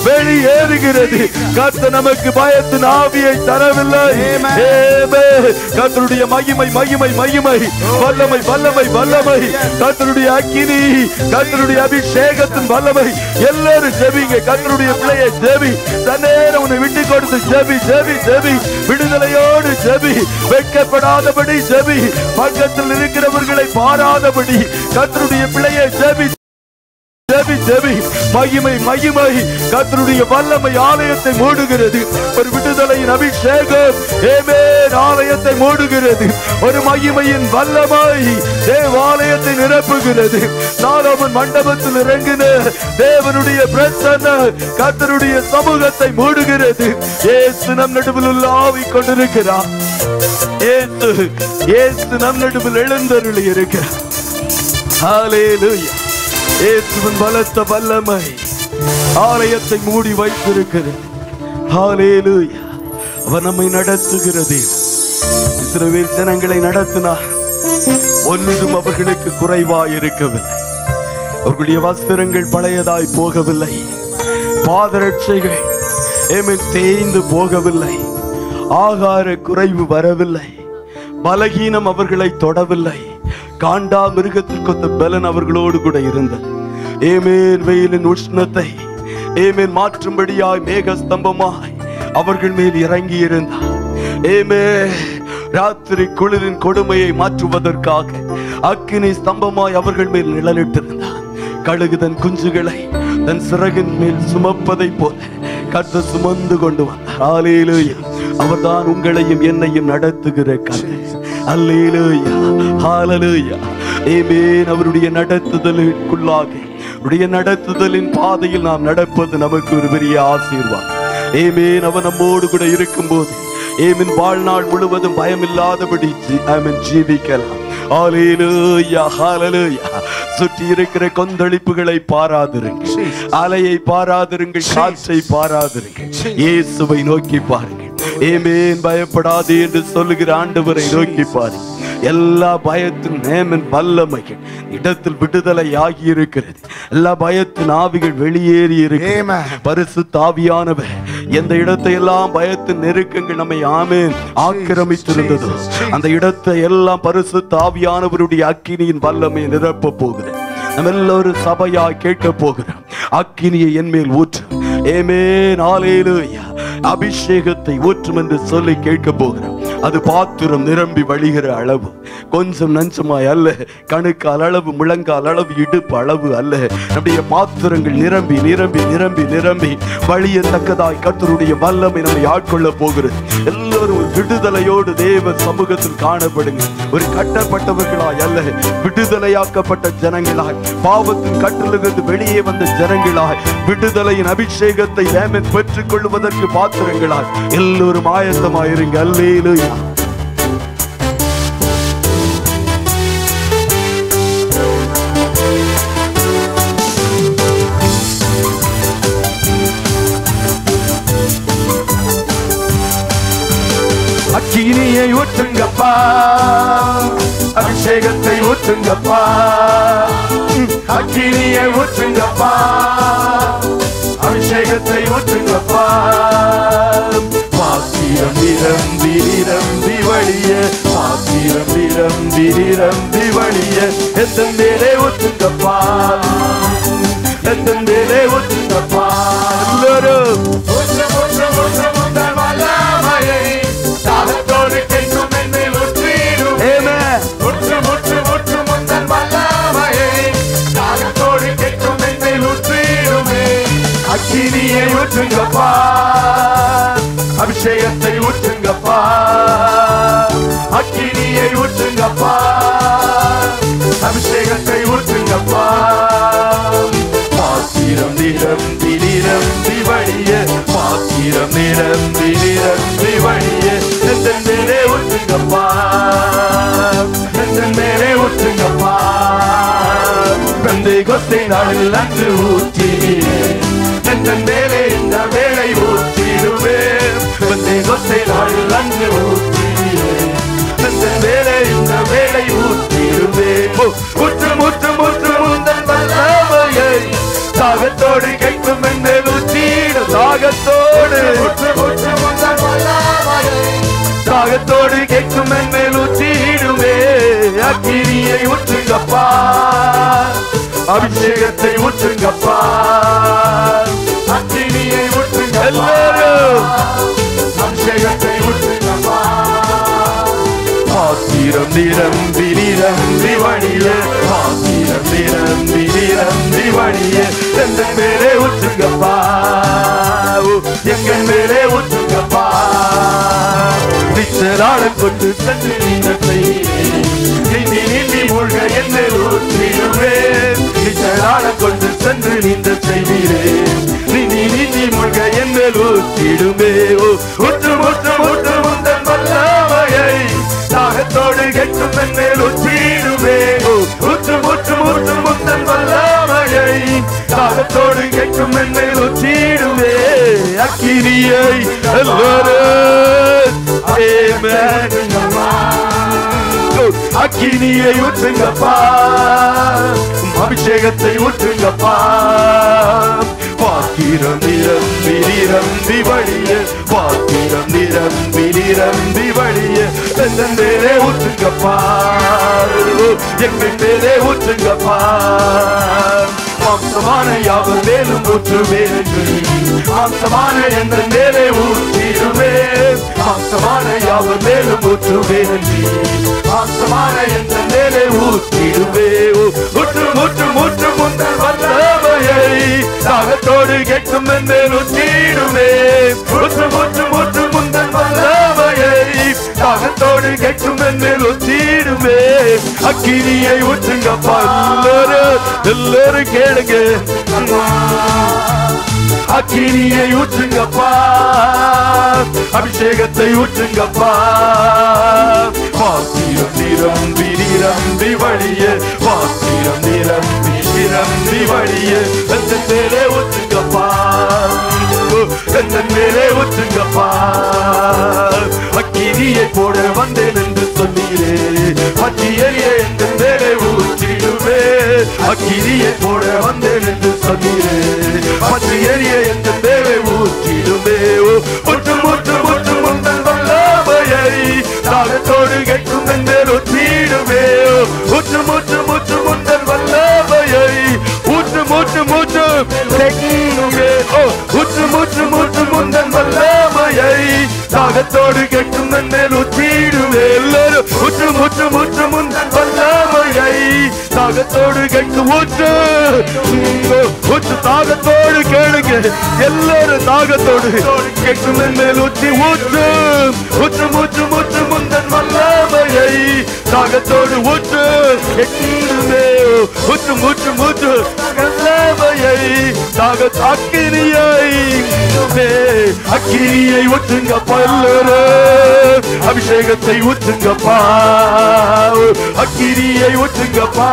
S2: வெளியேறுகிறது. கர்த்தர் நமக்கு பயத்தின் ஆவியை தரவில்லை. கர்த்தருடைய மகிமை மகிமை மகிமை, வல்லமை வல்லமை வல்லமை. கர்த்தருடைய அக்கினி, கர்த்தருடைய அபிஷேகத்தின் வல்லமை. எல்லாரும் ஜெபிங்க. கர்த்தருடைய பிள்ளையை ஜெபி. தன்னேரம் உன்னை விட்டு கொடுத்து ஜெபி ஜெபி ஜெபி. விடுதலையோடு ஜெபி. வெட்கப்படாதபடி ஜெபி. பக்கத்தில் இருக்கிறவர்களை பாராதபடி கர்த்தருடைய பிள்ளையை ஜெபி ஜெபி ஜெபி. மகிமை மகிமை. கர்த்தருடைய வல்லமை ஆலயத்தை மூடுகிறது. ஒரு விடுதலையின் அபிஷேகம் ஆமென் ஆலயத்தை மூடுகிறது. ஒரு மகிமையின் வல்லமை தேவாலயத்தை நிரப்புகிறது. சாலமோன் மண்டபத்தில் இறங்கின தேவனுடைய பிரசன்னம் கர்த்தருடைய சமூகத்தை மூடுகிறது. இயேசு நம் நடுவில் உலாவிக் கொண்டிருக்கிறார். இயேசு நம் நடுவில் எழுந்தருளி இருக்கிறார். ஹல்லேலூயா. இயேசுவின் பலத்த வல்லமை ஆலயத்தை மூடி வைத்திருக்கிறது. ஹல்லேலூயா. அவர் நம்மை நடத்துகிறது. இஸ்ரவேல் ஜனங்களை நடத்தினார். ஒன்றும் அவர்களுக்கு குறைவாய் இருக்கவில்லை. அவர்களுடைய வஸ்திரங்கள் பழையதாய் போகவில்லை. பாதரட்சைகள் தேய்ந்து போகவில்லை. ஆகார குறைவு வரவில்லை. பலகீனம் அவர்களை தொடவில்லை. காண்டா மிருகத்திற்கொத்த பலன் அவர்களோடு கூட இருந்தது. ஏமேன் வெயிலின் உஷ்ணத்தை ஏமேன் மாற்றும்படியாய் மேக ஸ்தம்பமாய் அவர்கள் மேல் இறங்கி இருந்தார். ஏமே ராத்திரி குளிரின் கொடுமையை மாற்றுவதற்காக அக்கினி ஸ்தம்பமாய் அவர்கள் மேல் நிழலிட்டிருந்தார். கழுகு தன் குஞ்சுகளை தன் சிறகின் மேல் சுமப்பதை போல கர்த்தர் சுமந்து கொண்டு வந்தார். ஹல்லேலூயா. அவர்தான் உங்களையும் என்னையும் நடத்துகிற கர்த்தர். அல்லேலூயா ஹல்லேலூயா. ஆமென். அவருடைய நடத்துதலுக்குள்ளாக அவருடைய நடத்துதலின் பாதையில் நாம் நடப்பது நமக்கு ஒரு பெரிய ஆசீர்வாதம். ஆமென். அவர் நம்மோடு கூட இருக்கும்போது ஆமென் வாழ்நாள் முழுவதும் பயமில்லாதபடி ஆமென் ஜீவிக்கலாம். ஹல்லேலூயா ஹல்லேலூயா. சுற்றி இருக்கிற கொந்தளிப்புகளை பாராதிருங்கள். அலையை பாராதிருங்கள். காற்றை பாராதிருங்கள். இயேசுவை நோக்கி பாருங்கள். ஆமென். பயப்படாதே என்று சொல்லுகிற ஆண்டவரை நோக்கி பாருங்கள். எல்லா பயத்தின் நேமன் வல்லமைகள் இடத்தில் விடுதலை ஆகி இருக்கிறது. எல்லா பயத்தின் ஆவிகள் வெளியேறி இருக்கிறது. பரிசுத்த ஆவியானவர் எந்த இடத்தை எல்லாம் பயத்தின் நெருக்கங்கள் நம்மை ஆமென் ஆக்கிரமித்திருந்ததோ அந்த இடத்தை எல்லாம் பரிசுத்த ஆவியானவருடைய அக்கினியின் வல்லமை நிரப்ப போகிறது. நம்ம எல்லோரும் சபையாய் கேட்க போகிறோம். அக்கினியை என் மேல் ஊற்று. ஆமென் ஹல்லேலூயா. அபிஷேகத்தை ஊற்றும் என்று சொல்லி கேட்க போகிறோம். அது பாத்திரம் நிரம்பி வழிகிற அளவு, கொஞ்சம் நஞ்சமாய் அல்ல, கணுக்கால் அளவு, முழங்கால் அளவு, இடுப்பு அளவு அல்ல. நம்முடைய பாத்திரங்கள் நிரம்பி நிரம்பி நிரம்பி நிரம்பி வழியத்தக்கதாய் கர்த்தருடைய வல்லமை நம்மை ஆட்கொள்ள போகிறது. எல்லோரும் ஒரு விடுதலையோடு தேவ சமூகத்தில் காணப்படுங்க. ஒரு கட்டப்பட்டவர்களாய் அல்ல, விடுதலையாக்கப்பட்ட ஜனங்களாய், பாவத்தின் கட்டிலிருந்து வெளியே வந்த ஜனங்களாய், விடுதலையின் அபிஷேகத்தை பெற்றுக் கொள்வதற்கு பாத்திரங்களாய் எல்லோரும் ஆயத்தமாயிருங்க. அல்லேலூயா.
S3: அக்கினியை ஊற்றுங்கப்பா, அபிஷேகத்தை ஊற்றுங்கப்பா, அக்கினியை ஊற்றுங்கப்பா, அபிஷேகத்தை ஊற்றுங்கப்பா. பாத்திரம் நிரம்பி நிரம்பி வழிய, பாத்திரம் நிரம்பி நிரம்பி வழிய, எந்த மேலே ஊற்றுங்கப்பா, எந்த மேலே ஊற்றுங்கப்பா. எல்லாரும் ஊற்று ஊற்று ஊற்று முந்தன் வல்லமையை தாகத்தோடு கேட்கும் என்னை ஊற்றிடுமே. ஊற்று ஊற்று ஊற்று முந்தன் வல்லமையை தாகத்தோடு கேட்கும் என்னை ஊற்றிடுமே. அக்கினியை ஊற்றுங்கப்பா, அபிஷேகத்தை ஊற்றுங்கப்பா, அக்கினியை ஊற்றுங்கப்பா, அபிஷேகத்தை ஊற்றுங்கப்பா. பாத்திரம் நிரம்பி நிரம்பி வழிய, பாத்திரம் நிரம்பி நிரம்பி வழிய, எந்த மேலே ஊற்றுங்கப்பா, எந்த மேலே ஊற்றுங்கப்பா. பெந்தேகோஸ்தே நாளில் அன்று ஊற்றினீரே, எந்த மேலே இந்த வேளை ஊற்றிடுவேன். பெந்தேகோஸ்தே நாளில் அன்று ஊற்றினீரே, எந்த மேலே இந்த வேளை ஊற்றிடுவேன். ஊற்று ஊற்று ஊற்று முந்தன் வல்லமையை தாகத்தோடு கேட்கும் என்னை ஊற்றிடும். தாகத்தோடு ஊற்று ஊற்று முந்தன் வல்லமையை தாகத்தோடு கேட்கும் என்னை ஊற்றிடுமே. அக்கினியை ஊற்றுங்கப்பா, அபிஷேகத்தை ஊற்றுங்கப்பா, அக்கினியை ஊற்றுங்கப்பா, அபிஷேகத்தை ஊற்றுங்கப்பா. பாத்திரம் நிரம்பி நிரம்பி வழிய, பாத்திரம் நிரம்பி நிரம்பி வழிய, ஆழம் கொண்டு சென்று நீந்தச் செய்வீரே. நீந்தி நீந்தி மூழ்க என்னை ஊற்றிடுவேன். நீச்சல் ஆழம் கொண்டு சென்று நீந்தச் செய்வீரே. நீந்தி நீந்தி மூழ்க என்னை ஊற்றிடுமே. ஊற்று ஊற்று ஊற்று உந்தன் வல்லமையை தாகத்தோடு கேட்கும் என்னேல் ஊற்றிடுமே. ஊற்று ஊற்று ஊற்று உந்தன் வல்லமையை தாகத்தோடு கேட்கும் என்னேல் ஊற்றிடுமே. அக்கினியை எல்லாரும் அக்கினியை ஊற்றுங்கப்பா, அபிஷேகத்தை ஊற்றுங்கப்பா. பாத்திரம் நிரம்பி நிரம்பி வழிய, பாத்திரம் நிரம்பி நிரம்பி வழிய எங்கள் மேலே ஊற்றுங்கப்பா, எங்கள் மேலே ஊற்றுங்கப்பா. மாம்சமான யாவர் மேலும் ஊற்றுவேன், மாம்சமான எங்கள் மேலே ஊற்றிடுவேன். மாம்சமான யாவர் மேலும் ஊற்றுவேன், மாம்சமான எங்கள் மேலே ஊற்றிடுவே. ஊற்று ஊற்று ஊற்று முந்தன் வல்லமையை தாகத்தோடு கேட்கும் மேல் ஊற்றிடுமே. ஊற்று ஊற்று ஊற்று முந்தன் வல்லமையை தாகத்தோடு கேட்கும் மேல் ஊற்றிடுமே. அக்கினியை ஊற்றுங்கப்பா, எல்லாரும் கேளுங்க. அக்கினியை ஊற்றுங்கப்பா, அபிஷேகத்தை ஊற்றுங்கப்பா. பாத்திரம் நிரம்பி நிரம்பி வழிய, பாத்திரம் நிரம்பி நிரம்பி வழிய எந்தன் மேலே ஊற்றுங்கப்பா, எந்தன் மேலே ஊற்றுங்கப்பா. அக்கினியை போட வந்தேன் என்று சொன்னீரே, அக்கினியை எந்தன் மேலே ஊற்றிடுவே. அக்கினியை போட வந்தேன் என்று சொன்னீரே, அக்கினியை எந்தன் மேலே ஊற்றிடுமே. ஊற்று ஊற்று ஊற்று உந்தன் வல்லமையை தாகத்தோடு கேட்கும் மேல் ஊற்றிடுமே. ஊற்று ஊற்று ஊற்று உந்தன் வல்லமையை ஊற்று ஊற்று ஊற்று ஊற்று ஊற்று ஊற்று உந்தன் வல்லமையை தாகத்தோடு கேட்கும் மேல் ஊற்றிடுவே. எல்லாரும் ஊற்று ஊற்று ஊற்று உந்தன் வல்லமையை தாகத்தோடு கேட்கும். ஊற்று ஊற்று தாகத்தோடு கேளுங்க, எல்லாரும் தாகத்தோடு கேட்கும் மேல் ஊற்றி. ஊற்று ஊற்று ஊற்று ஊற்று முந்தன் வல்லமையை தாகத்தோடு ஊற்று கேட்குமே. ஊற்று ஊற்று ஊற்று வல்லமையை தாக அக்கினியை அக்கினியை ஊற்றுங்கப்பா, எல்லாரும் அபிஷேகத்தை ஊற்றுங்கப்பா, அக்கினியை ஊற்றுங்கப்பா,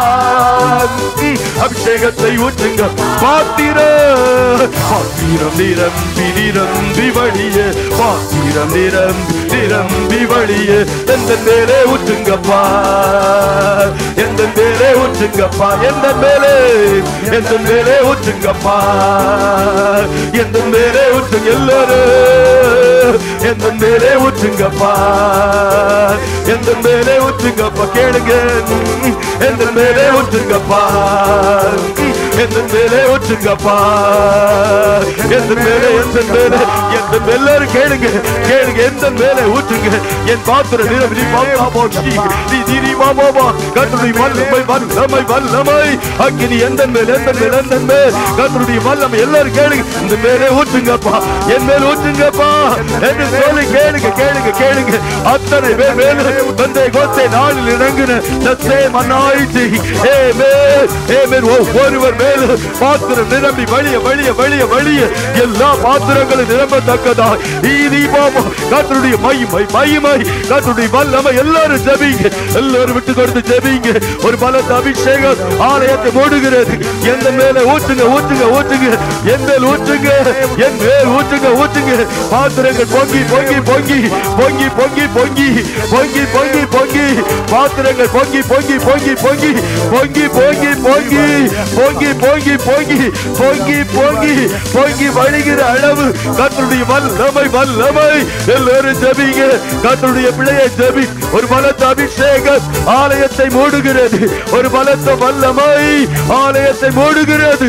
S3: அபிஷேகத்தை ஊற்றுங்க. பாத்திரம் பாத்திரம் நிரம்பி நிரம்பி வழிய, பாத்திரம் நிரம்பி நிரம்பி வழிய எந்த மேலே ஊற்றுங்கப்பா, எந்த மேலே ஊற்றுங்கப்பா, எந்த மேலே எந்த மேலே ஊற்றுங்கப்பா, எந்த மேலே ஊற்றுங்க. எல்லாரும் எந்த மேலே ஊற்றுங்கப்பா, எந்த மேலே ஊற்றுங்கப்பா. கேளுங்க, எந்த மேலே ஊற்றுங்கப்பா, எந்த மேலே ஊற்றுங்கப்பா, எந்த மேலே எந்த மேலே எந்த எல்லாரும் கேளுங்க கேளுங்க, எந்த மேலே ஊற்றுங்க. என் பாத்திர நிரம்பி கர்த்தருடைய வல்லமை வல்லமை வல்லமை அக்கினி எந்த மேல் எந்த மேல் எந்த மேல் கர்த்தருடைய வல்லமை. எல்லாரும் கேளுங்க, இந்த மேலே ஊற்றுங்கப்பா, என் மேல் ஊற்றுங்கப்பா என்று சொல்லி கேளுங்க கேளுங்க கேளுங்க. அத்தனை பேர் மேலும் கோத்தை நாளில் இறங்கின ஒவ்வொருவர் மேலும் பாத்திரம் நிரம்பி வழிய வழிய வழிய வழிய எல்லா பாத்திரங்களும் நிரம்பத்தக்கதா கர்த்தருடைய மகிமை மகிமை கர்த்தருடைய வல்லமை. எல்லாரும் ஜெபிங்க, எல்லாரும் விட்டு கொடுத்து ஜெபிங்க. ஒரு பலத்த அபிஷேகம் ஆலயத்தை மூடுகிறது. எந்த மேல ஊற்றுங்க ஊற்றுங்க ஊற்றுங்க, என் மேல் ஊற்றுங்க, என் மேல் ஊற்றுங்க ஊற்றுங்க. பாத்திரங்கள் பொங்கி பொங்கி பொங்கி பொங்கி பொங்கி பொங்கி பொங்கி பொங்கி பொங்கி பாத்திரங்கள் பொங்கி பொங்கி பொங்கி பொங்கி பொங்கி பொங்கி பொங்கி பொங்கி பொங்கி பொங்கி பொங்கி பொங்கி பொங்கி வழிகிற அளவு கர்த்தருடைய வல்லமை வல்லமை. எல்லாரும் ஜெபிங்க, கர்த்தருடைய பிள்ளையை ஜெபி. ஒரு பலத்த அபிஷேகம் ஆலயத்தை மூடுகிறது, ஒரு பலத்த வல்லமை ஆலயத்தை மூடுகிறது.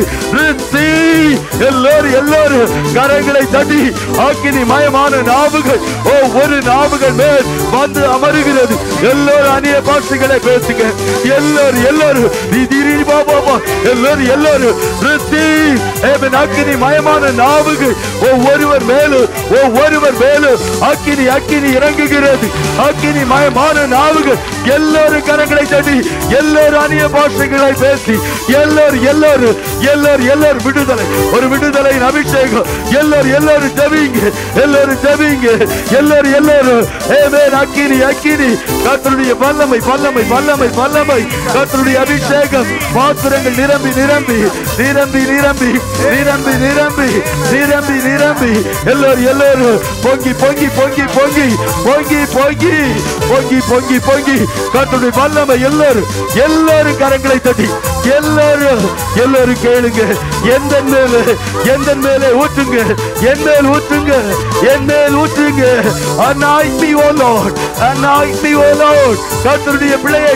S3: எல்லாரும் எல்லாரும் கரங்களை தட்டி ஆக்கினி மயமான நாவ நாவுகள் ஒவ்வொரு நாவுகள் மேல் வந்து அமருகிறது. எல்லோரும் அந்நிய பாஷைகளை பேசுங்க. எல்லாரும் எல்லாரும் அக்கினி மயமான நாவுகள் ஒவ்வொருவர் மேலும் அக்கினி அக்கினி இறங்குகிறது. அக்கினி மயமான நாவுகள் எல்லாரும் கரங்களை தட்டி எல்லாரும் அந்நிய பாஷைகளை பேசி எல்லாரும் எல்லாரும் எல்லாரும் எல்லாரும் விடுதலை, ஒரு விடுதலையின் அபிஷேகம். எல்லாரும் எல்லாரும் ஜெபிங்க, எல்லாரும் ஜெபிங்க, எல்லாரும் எல்லாரும் ஆமென். அக்கினி அக்கினி கர்த்தருடைய வல்லமை வல்லமை வல்லமை வல்லமை கர்த்தருடைய அபிஷேகம். பாத்திரங்கள் நிரம்பி நிரம்பி நிரம்பி நிரம்பி நிரம்பி நிரம்பி நிரம்பி நிரம்பி எல்லாரும் எல்லாரும் பொங்கி பொங்கி பொங்கி பொங்கி பொங்கி பொங்கி பொங்கி பொங்கி பொங்கி கர்த்தருடைய வல்லமை. எல்லாரும் எல்லாரும் கரங்களை தட்டி எல்லாரும் எல்லாரும் கேளுங்க. எந்த மேலே ஊற்றுங்க, என் மேல் ஊற்றுங்க, என் மேல் ஊற்றுங்க. Anoint me, O Lord, anoint me, O Lord. கர்த்தருடைய பிள்ளையை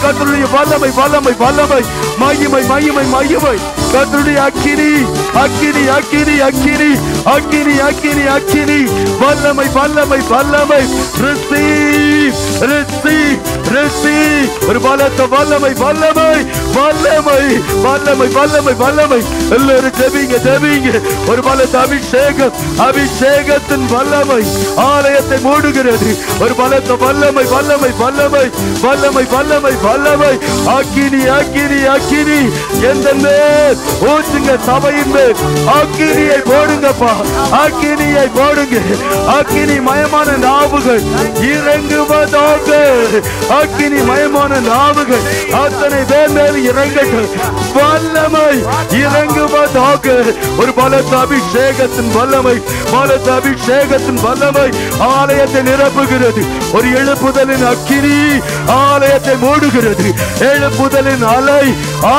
S3: கர்த்தருடைய வல்லமை வல்லமை வல்லமை மகிமை மகிமை மகிமை கர்த்தருடைய அக்கினி அக்கினி அக்கினி அக்கினி அக்கினி அக்கினி அக்கினி வல்லமை வல்லமை வல்லமை. receive receive receive ஒரு பலத்த வல்லமை வல்லமை வல்லமை வல்லமை வல்லமை வல்லமை. எல்லாரும் ஜெபிங்க ஜெபிங்க. ஒரு பலத்த அபிஷேகம், அபிஷேகத்தின் வல்லமை ஆலயத்தை மூடுகிறது. ஒரு பலத்த வல்லமை வல்லமை வல்லமை வல்லமை வல்லமை வல்லமை. அக்கினி அக்கினி அக்கினி எந்த மேல் ஊற்றுங்க, சபையின் மேல் அக்கினியை போடுங்கப்பா, அக்கினியை போடுங்க. அக்கினி மயமான நாவுகள் இறங்குவதாக, அக்கினி மயமான நாவுகள் அத்தனை பேர் மேல் இறங்கட்டும். வல்லமை இறங்குவதாக. ஒரு பலத்த அபிஷேகத்தின் வல்லமை, பலத்த அபிஷேகத்தின் வல்லமை ஆலயத்தை நிரப்புகிறது. ஒரு எழுப்புதலின் அக்கினி ஆலயத்தை மூடுகிறது. எழுப்புதலின் அலை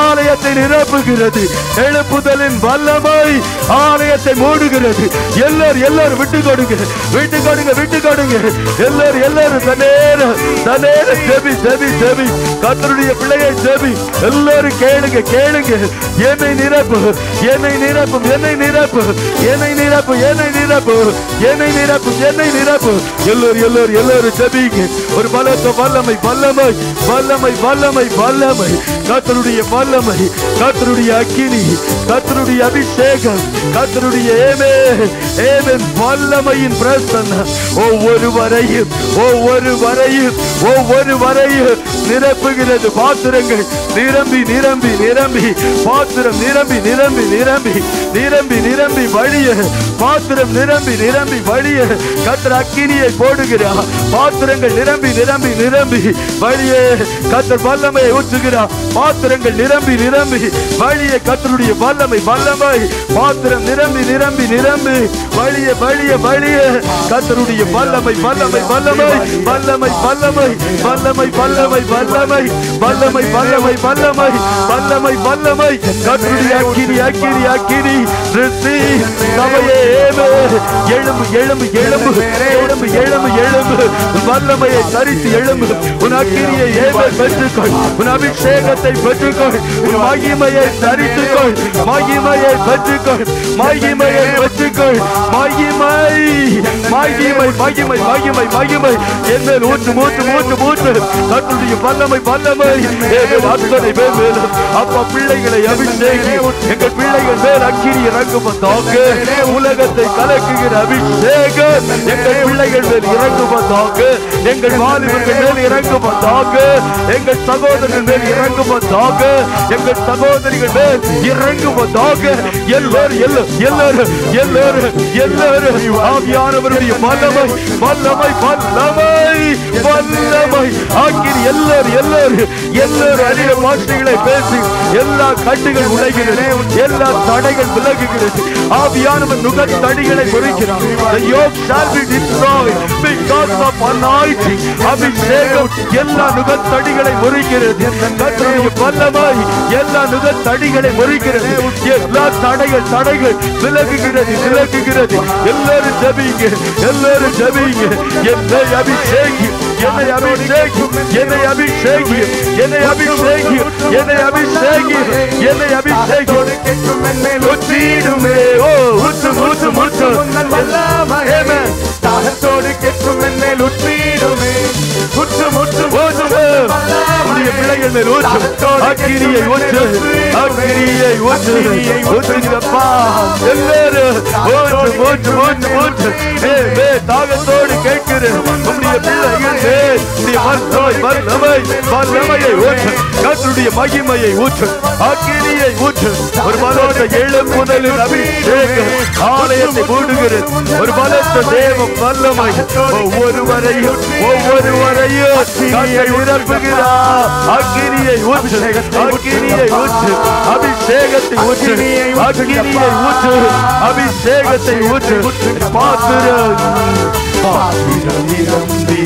S3: ஆலயத்தை நிரப்புகிறது. எழுப்புதலின் வல்லமை ஆலயத்தை மூடுகிறது. எல்லாரும் எல்லாரும் விட்டு கொடுங்க, விட்டு கொடுங்க, விட்டு கொடுங்க. எல்லாரும் எல்லாரும் தன்னேர ஜெபி ஜெபி ஜெபி. கர்த்தருடைய பிள்ளையை ஜெபி. எல்லாரும் கேளுங்க கேளுங்க. என்னை நிரப்பு, என்னை நிரப்பு, என்னை நிரப்பு, என்னை நிரப்பு, என்னை நிரப்பு, என்னை நிரப்பு, என்னை நிரப்பு. எல்லாரும் எல்லாரும் எல்லாரும் ஜெபிங்க. ஒரு பலத்த வல்லமை வல்லமை வல்லமை வல்லமை வல்லமை கர்த்தருடைய வல்லமை, கர்த்தருடைய அக்கினி, கர்த்தருடைய அபிஷேகம், கர்த்தருடைய ஆமென் வல்லமையின் பிரசன்னம் ஒவ்வொருவரையும் ஒவ்வொருவரையும் ஒவ்வொருவரையும் நிரப்புகிறது. பாத்திரங்கள் நிரம்பி நிரம்பி நிரம்பி, பாத்திரம் நிரம்பி நிரம்பி நிரம்பி நிரம்பி நிரம்பி வழிய, பாத்திரம் நிரம்பி நிரம்பி வழிய கர்த்தர் அக்கினியை போடுகிறார். பாத்திரங்கள் நிரம்பி நிரம்பி நிரம்பி வழிய கர்த்தர் வல்லமையை ஊற்றுகிறார். பாத்திரங்கள் நிரம்பி நிரம்பி வழிய கர்த்தருடைய வல்லமை வல்லமை. பாத்திரம் நிரம்பி நிரம்பி நிரம்பி வழிய வழிய வழிய கர்த்தருடைய வல்லமை வல்லமை வல்லமை வல்லமை வல்லமை வல்லமை வல்லமை வல்லமை வல்லமை வல்லமை வல்லமை வல்லமை வல்லமை கர்த்தருடைய அக்கினி அக்கினி அக்கினி. சபையே எழும்பு எழும்பு எழும்பு எழும்பு எழும்பு எழும்பு. வல்லமையை தரித்து எழும்பு. உன் அக்கினியை பெற்றுக்கொள், உன் அபிஷேகத்தை பெற்றுக்கொள், உன் மகிமையை தரித்துக்கொள், மகிமையை பெற்றுக்கொள், மகிமையை பெற்றுக்கொள். மகிமை மகிமை மகிமை மகிமை மகிமை என் மேல் ஊற்று ஊற்று ஊற்று ஊற்று. கர்த்தருடைய வல்லமை வல்லமை அத்தனை பேர் மேலும் அப்பா பிள்ளைகளை அபிஷேகி. எங்கள் பிள்ளைகள் மேல் அக்கினி இறங்குவதாக. உலகத்தை கலக்குகிற அபிஷேகம் எங்கள் பிள்ளைகள் மேல் இறங்குவதாக. எங்கள் வாலிபர்கள் மேல் இறங்குவதாக. எங்கள் சகோதரர்கள் மேல் இறங்குவதாக. எங்கள் சகோதரிகள் மேல் இறங்குவதாக. எல்லாரும் எல்லாரும் எல்லாரும் எல்லாரும் ஆவியானவருடைய வல்லமை வல்லமை வல்லமை வல்லமை ஆக்கினி. எல்லாரும் எல்லாரும் எல்லாரும் அந்நிய பாஷைகளை பேசி எல்லா கட்டுகள் உடைகிறது, எல்லா தடைகள் விலகுகிறது. ஆவியானவர் நுகத்தடிகளை முறிக்கிறார். The yoke shall be destroyed because of anointing. அபிஷேகம் எல்லா நுகத்தடிகளை முறிக்கிறது. கர்த்தருடைய வல்லமை எல்லா நுகத்தடிகளை முறிக்கிறது. எல்லா தடைகள் தடைகள் விலகுகிறது விலகுகிறது. எல்லாரும் ஜெபிங்க, எல்லாரும் ஜெபிங்க. என்னை அபிஷேகி, என்னை அபிஷேகி, என்னை அபிஷேகி, என்னை அபிஷேகி, என்னை அபிஷேகி, என்னை அபிஷேகி. ஊற்றிடுமே ஓ ஊற்று ஊற்று ஊற்று.
S2: பிள்ளைகள் மேல் ஊற்று அக்கினியை ஊற்று அக்கினியை ஊற்று ஊற்றுகிறப்பா எல்லாரும் ஊற்று ஊற்று ஊற்று ஊற்று தாகத்தோடு கேட்கிறேன் உம்முடைய பிள்ளைகள் மேல் உம்முடைய வல்லமையை ஊற்று கர்த்தருடைய மகிமையை ஊற்று அக்கினியை ஊற்று ஒரு பலத்த எழுப்புதலின் அபிஷேகம் ஆலயத்தை மூடுகிறது ஒரு பலத்த தேவ வல்லமை ஒவ்வொருவரையும் நிரப்புகிறார் அக்கினியை ஊற்று அக்கினியை ஊற்று அபிஷேகத்தை ஊற்று அக்கினியை ஊற்று அபிஷேகத்தை ஊற்று பாத்திரம்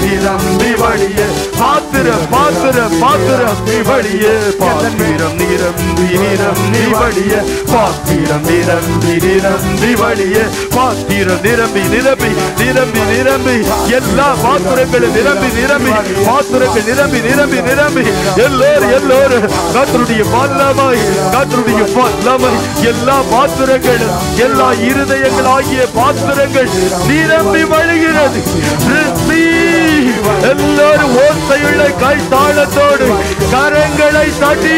S2: நிரம்பி வழிய பாத்திரம் பாத்திரம் பாத்திரம் வழிய பாத்திரம் நிரம்பி வழிய பாத்திரம் நிரம்பி வழிய பாத்திரம் நிரம்பி நிரம்பி நிரம்பி நிரம்பி எல்லா பாத்திரங்களும் நிரம்பி நிரம்பி பாத்திரங்கள் நிரம்பி நிரம்பி நிரம்பி எல்லோரும் கர்த்தருடைய வல்லமை கர்த்தருடைய வல்லமை எல்லா பாத்திரங்களும் எல்லா இருதயங்கள் ஆகிய பாத்திரங்கள் நிரம்பி வழிகிறது. எல்லாரும் ஓசையுள்ள கை தாளத்தோடு கரங்களை தட்டி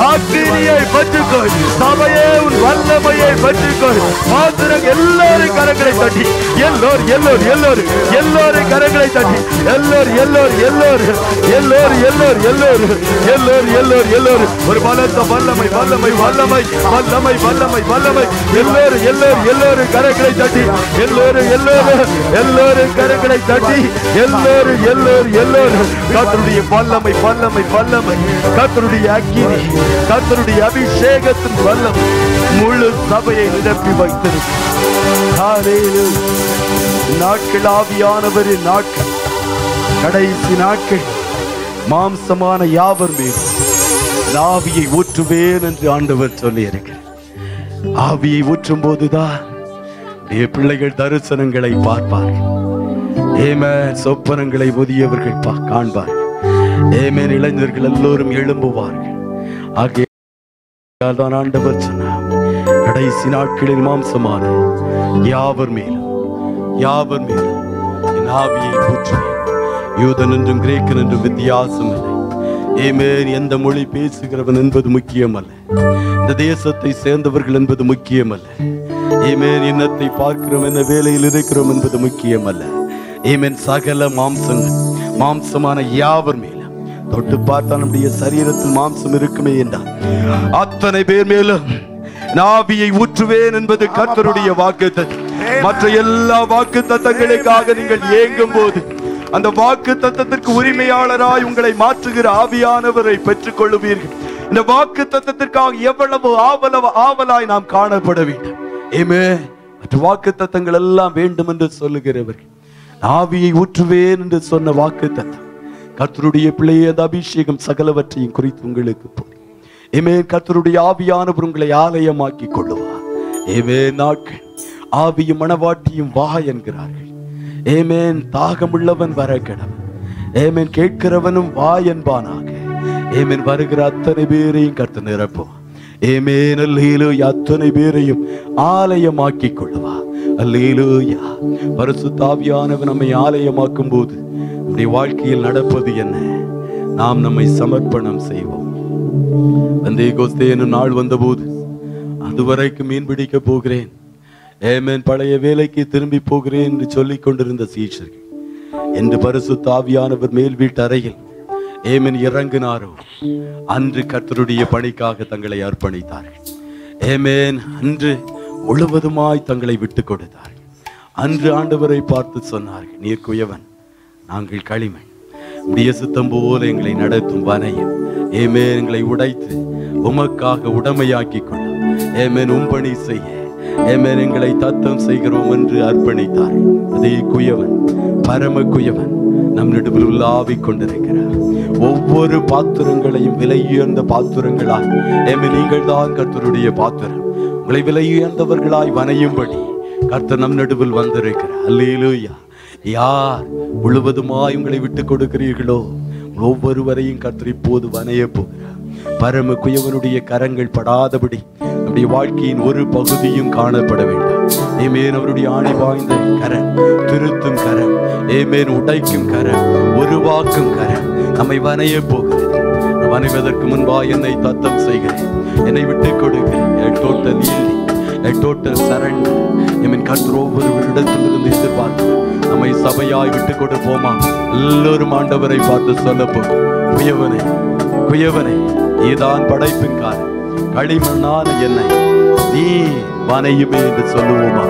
S2: அக்கினியை பெற்றுக்கொள் சபையே உன் வல்லமையை பெற்றுக்கொள் பாத்திரம் எல்லாரும் கரங்களை தட்டி எல்லோரும் கரங்களை தட்டி எல்லோரும் ஒரு பலத்த வல்லமை வல்லமை வல்லமை வல்லமை வல்லமை வல்லமை எல்லோரும் கரங்களை தட்டி எல்லோரும் கரங்களை தட்டி எல்லோரும் கர்த்தருடைய வல்லமை வல்லமை வல்லமை கர்த்தருடைய அக்கினி கர்த்தருடைய அபிஷேகத்தின் வல்லமை முழு சபையை நிரப்பி வைத்திருக்கிறது. நாட்கள் ஆவியானவரின் நாட்கள் கடைசி நாட்கள் மாம்சமான யாவர் மீது ஆவியை ஊற்றுவேன் என்று ஆண்டவர் சொல்லி இருக்கிறார். ஆவியை ஊற்றும் போதுதான் பிள்ளைகள் தரிசனங்களை பார்ப்பார்கள். ஏமேன் சொப்பனங்களை புதியவர்கள் காண்பார்கள். ஏமேன் இளைஞர்கள் எல்லோரும் எழும்புவார்கள். ஆகையால் தான் ஆண்டவர் சொன்னார், கடைசி நாட்களில் மாம்சமான யாவர் மேலும் என் ஆவியை ஊற்றுவேன். யூதன் என்றும் கிரேக்கன் என்றும் வித்தியாசம் இல்லை. ஏமேன் எந்த மொழி பேசுகிறவன் என்பது முக்கியமல்ல, இந்த தேசத்தை சேர்ந்தவர்கள் என்பது முக்கியமல்ல. ஏமேன் இன்னத்தை பார்க்கிறோம், என்ன வேலையில் இருக்கிறோம் என்பது முக்கியமல்ல. ஏமேன் சகல மாம்சமான யாவர் மேலும் தொட்டு பார்த்தா நம்முடைய சரீரத்தில் மாம்சம் இருக்குமே என்றால் அத்தனை பேர் மேலும் ஆவியை ஊற்றுவேன் என்பது கர்த்தருடைய வாக்குத்தத்தம். மற்ற எல்லா வாக்குத்தத்தங்களுக்காக நீங்கள் ஏங்கும் போது அந்த வாக்குத்தத்தத்திற்கு உரிமையாளராய் உங்களை மாற்றுகிற ஆவியானவரை பெற்றுக் கொள்ளுவீர்கள். இந்த வாக்குத்தத்தத்திற்காக எவ்வளவு ஆவலாய் நாம் காணப்பட வேண்டும். ஏமே மற்ற வாக்குத்தத்தங்கள் எல்லாம் வேண்டும் என்று சொல்லுகிறவர்கள் ஆவியை ஊற்றுவேன் என்று சொன்ன வாக்குத்தத்தம் கர்த்தருடைய பிள்ளையை அந்த அபிஷேகம் சகலவற்றையும் குறித்து உங்களுக்கு போய் ஏமே கர்த்தருடைய ஆவியானவர் உங்களை ஆலயமாக்கி கொள்ளுவார். ஏமே நாட்கள் ஆவியும் மணவாட்டியும் வா என்கிறார்கள். ஏமேன் தாகமுள்ளவன் வர கடவன். ஏமேன் கேட்கிறவனும் வா என்பானாக. ஏமேன் வருகிற அத்தனை பேரையும் கர்த்தர் நிரப்புவார். ஏமேன் அல்லேலூயா அத்தனை பேரையும் ஆலயமாக்கி கொள்ளுவா. அல்லேலூயா. பரிசுத்த ஆவியானவர் நம்மை ஆலயமாக்கும் போது நம்முடைய வாழ்க்கையில் நடப்பது என்ன? நாம் நம்மை சமர்ப்பணம் செய்வோம். பெந்தேகோஸ்தே என்னும் நாள் வந்தபோது அதுவரைக்கும் மீன் பிடிக்க போகிறேன், ஏமேன் பழைய வேலைக்கு திரும்பி போகிறேன் என்று சொல்லிக் கொண்டிருந்த சீஷர்கள் என்று பரிசுத்த ஆவியானவர் மேல் வீட்டு அறையில் ஏமேன் இறங்கினாரோ அன்று கர்த்தருடைய பணிக்காக தங்களை அர்ப்பணித்தார்கள். ஏமேன் அன்று முழுவதுமாய் தங்களை விட்டு கொடுத்தார்கள். அன்று ஆண்டவரை பார்த்து சொன்னார்கள், நீர் குயவன், நாங்கள் களிமண், உடைய சித்தம் போல எங்களை நடத்தும் வனையும். ஏமேன் எங்களை உடைத்து உமக்காக உடமையாக்கி கொள்ளும். ஏமேன் உம்பணி செய்ய ஏமேன் எங்களை தத்தம் செய்கிறோம் என்று அர்ப்பணித்தார். அதே குயவன், பரம குயவன் நம் நடுவில் உலாவிக் கொண்டிருக்கிறார். ஒவ்வொரு பாத்திரங்களையும் விலையுயர்ந்த பாத்திரங்களாய் ஏமேன் நீங்கள் தான் கர்த்தருடைய பாத்திரம். உங்களை விலையுயர்ந்தவர்களாய் வனையும்படி கர்த்தர் நம் நடுவில் வந்திருக்கிறார். அல்லேலூயா. யார் முழுவதுமாய் உங்களை விட்டு கொடுக்கிறீர்களோ ஒவ்வொருவரையும் கர்த்தர் இப்போது வனைய போகிறார். பரம குயவனுடைய கரங்கள் படாதபடி நம்முடைய வாழ்க்கையின் ஒரு பகுதியும் காணப்பட வேண்டாம். ஏமேன் அவருடைய ஆணை வாய்ந்த கரம், திருத்தும் கரம், ஏமேன் உடைக்கும் கரம், உருவாக்கும் கரம் நம்மை வனைய போகிறது.
S3: வணங்குவதற்கு முன்பா என்னை தத்தம் செய்கிறேன், என்னை விட்டு கொடுக்கிறேன். Total surrender. என் கர்த்தர் ஒவ்வொரு இடத்திலிருந்து எதிர்பார்த்து நம்மை சபையாய் விட்டு கொடுப்போமா? எல்லோரும் ஆண்டவரை பார்த்து சொல்லப்போம், குயவனே குயவனே, இதுதான் படைப்பின் காலம், களிமண்ணான என்னை நீ வனையுமே என்று சொல்லுவோமா?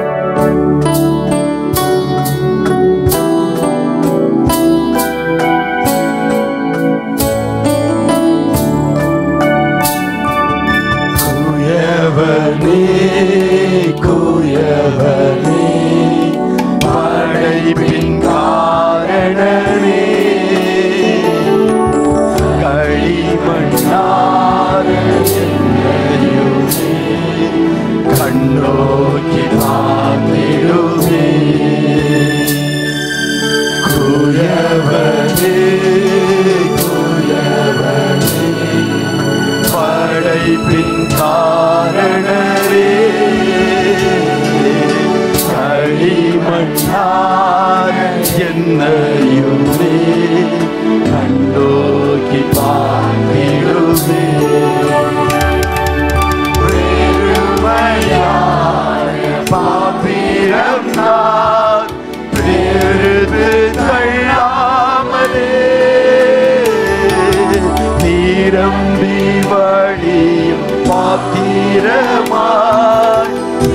S2: குயவனே படைப்பின் காரணனே, களிமண்ணான என்னையுமே கண்ணோக்கி பார்த்திடுமே. குயவனே குயவனே படைப்பின் காரணரே, களிமண்ணான என்னையுமே கண்டோக்கி பார்த்திடுமே. வெறுமையான பாத்திரம் நான் பெருது தள்ளாமலே, நீரம்பி வழியும் பாத்திரமாய்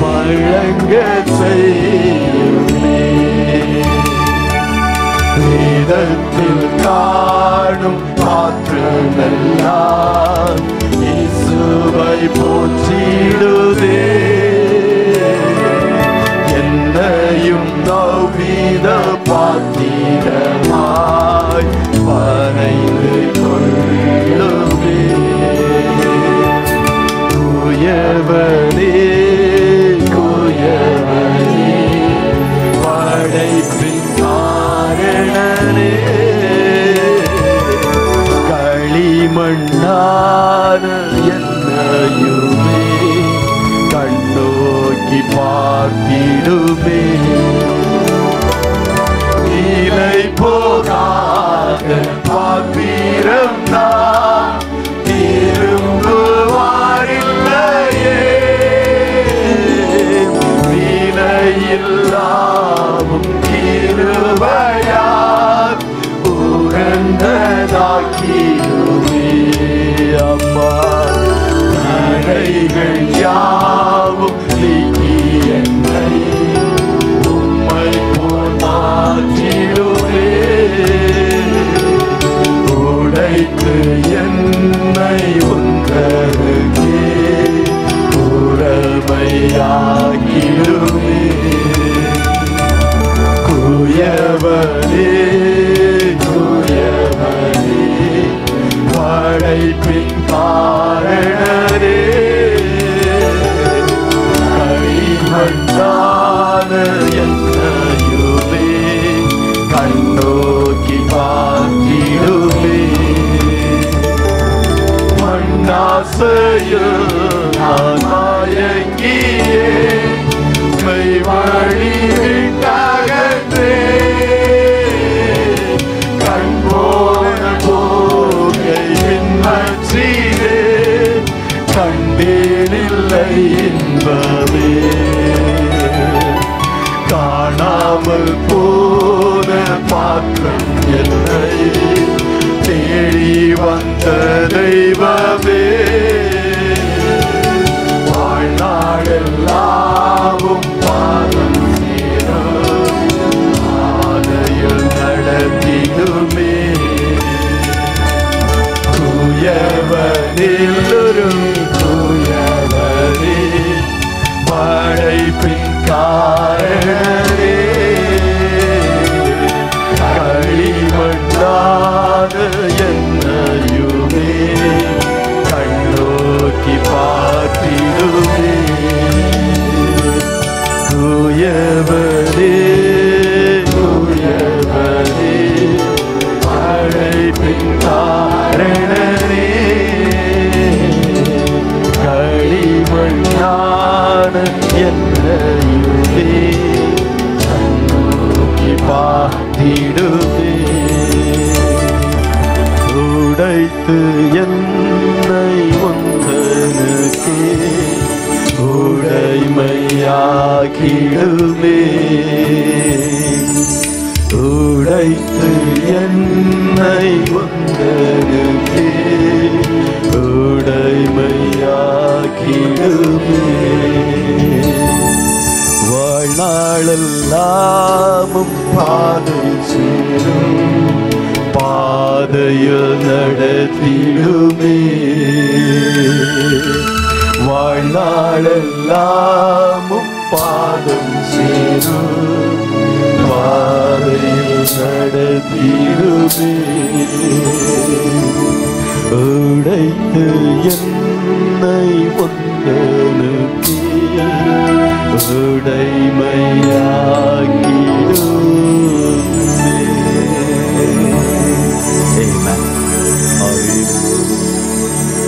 S2: வழங்க செய்யுமே. வேதத்தில் காணும் பாத்திரமெல்லாம் இயேசுவை போற்றிடுதே. என்னையும் நவ்வித பாத்திரமாய் வரைந்து கொள்ளுமே. குயவனே குயவனே படைப்பின் காரணனே, களிமண்ணான என்னையுமே கண்ணோக்கி பார்த்திடுமே. நிலை போகாத பாத்திரம் நான் திரும்புவாரில்லையே, விலையில்லாவும் கிருபையால் உகந்ததாக்கிடுமே. அம்மா தடைகள் யாவும் நீக்கி என்னை உம்மை போல் மாற்றிடுமே. உடைத்து என்னை உந்தருகே உறமையாக்கிடுமே. குயவனே குயவனே படைப்பின் காரணரே, களிமண்ணான என்னையுமே கண்ணோக்கி பார்த்திடுமே. மண்ணாசையில் நான் மயங்கியே மெய் வழி விட்டகன்றே, கண் போன போகை பின்பற்றினே, கண்டேனில்லை இன்பமே. காணாமல் போன பாத்திரம் என்னை தேடி வந்த தெய்வமே. வாழ்நாளெல்லாவும் பாதம் சேரும் பாதையில் நடத்திடுமே. குயவனில்லொரு குயவனே படைப்பின் காரணரே, களிமண்ணான என்னையுமே கண்ணோக்கி பார்த்திடுமே. குயவனே குயவனே படைப்பின் காரணரே, களிமண்ணான என்னையுமே கண்ணோக்கி பார்த்திடுமே. உடைத்து என் உடைத்து என்னை உந்தனுக்கே உடைமையாக்கிடுமே. வாழ்நாளெல்லாமும் பாதை சேரும் பாதையில் நடத்திடுமே. வாழ்நாளெல்லாமும் பாதம் சேரும் பாதையில் நடத்திடுமே. உடைத்து என்னை உந்தனுக்கே உடைமையாக்கிடுமே. Amen.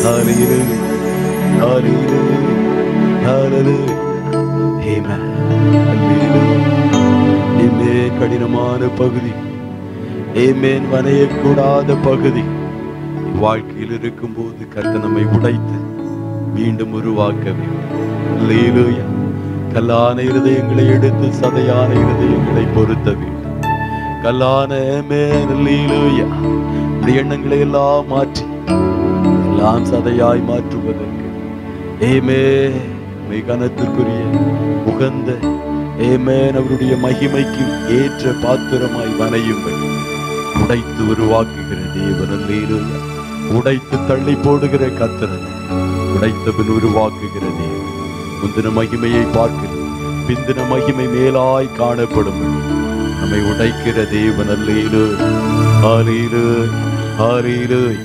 S2: Hallelujah. Hallelujah. Hallelujah. Amen. Hallelujah. Amen. கடினமான பகுதி, Amen. வணையக்கூடாத பகுதி வாழ்க்கையில் இருக்கும் போது கர்த்தர் நம்மை உடைத்து மீண்டும் உருவாக்க வேண்டும். அல்லேலூயா. கல்லான இருதயங்களை எடுத்து சதையான இருதயங்களை பொருத்த வேண்டும். கல்லான ஆமென். அல்லேலூயா. எண்ணங்களை எல்லாம் மாற்றி எல்லாம் சதையாய் மாற்றுவதற்கு ஆமென் கனத்திற்குரிய உகந்த ஆமென் அவருடைய மகிமைக்கு ஏற்ற பாத்திரமாய் வனையுங்கள். உடைத்து உருவாக்குகிற தேவன். அல்லேலூயா. உடைத்து தள்ளி போடுகிற கர்த்தர், உடைத்த பின் உருவாக்குகிற தேவன். முந்தின மகிமையை பார்க்கிற பிந்தின மகிமை மேலாய் காணப்படும் நம்மை உடைக்கிற தேவன். அல்லேலூயா. ஹல்லேலூயா. ஹல்லேலூயா.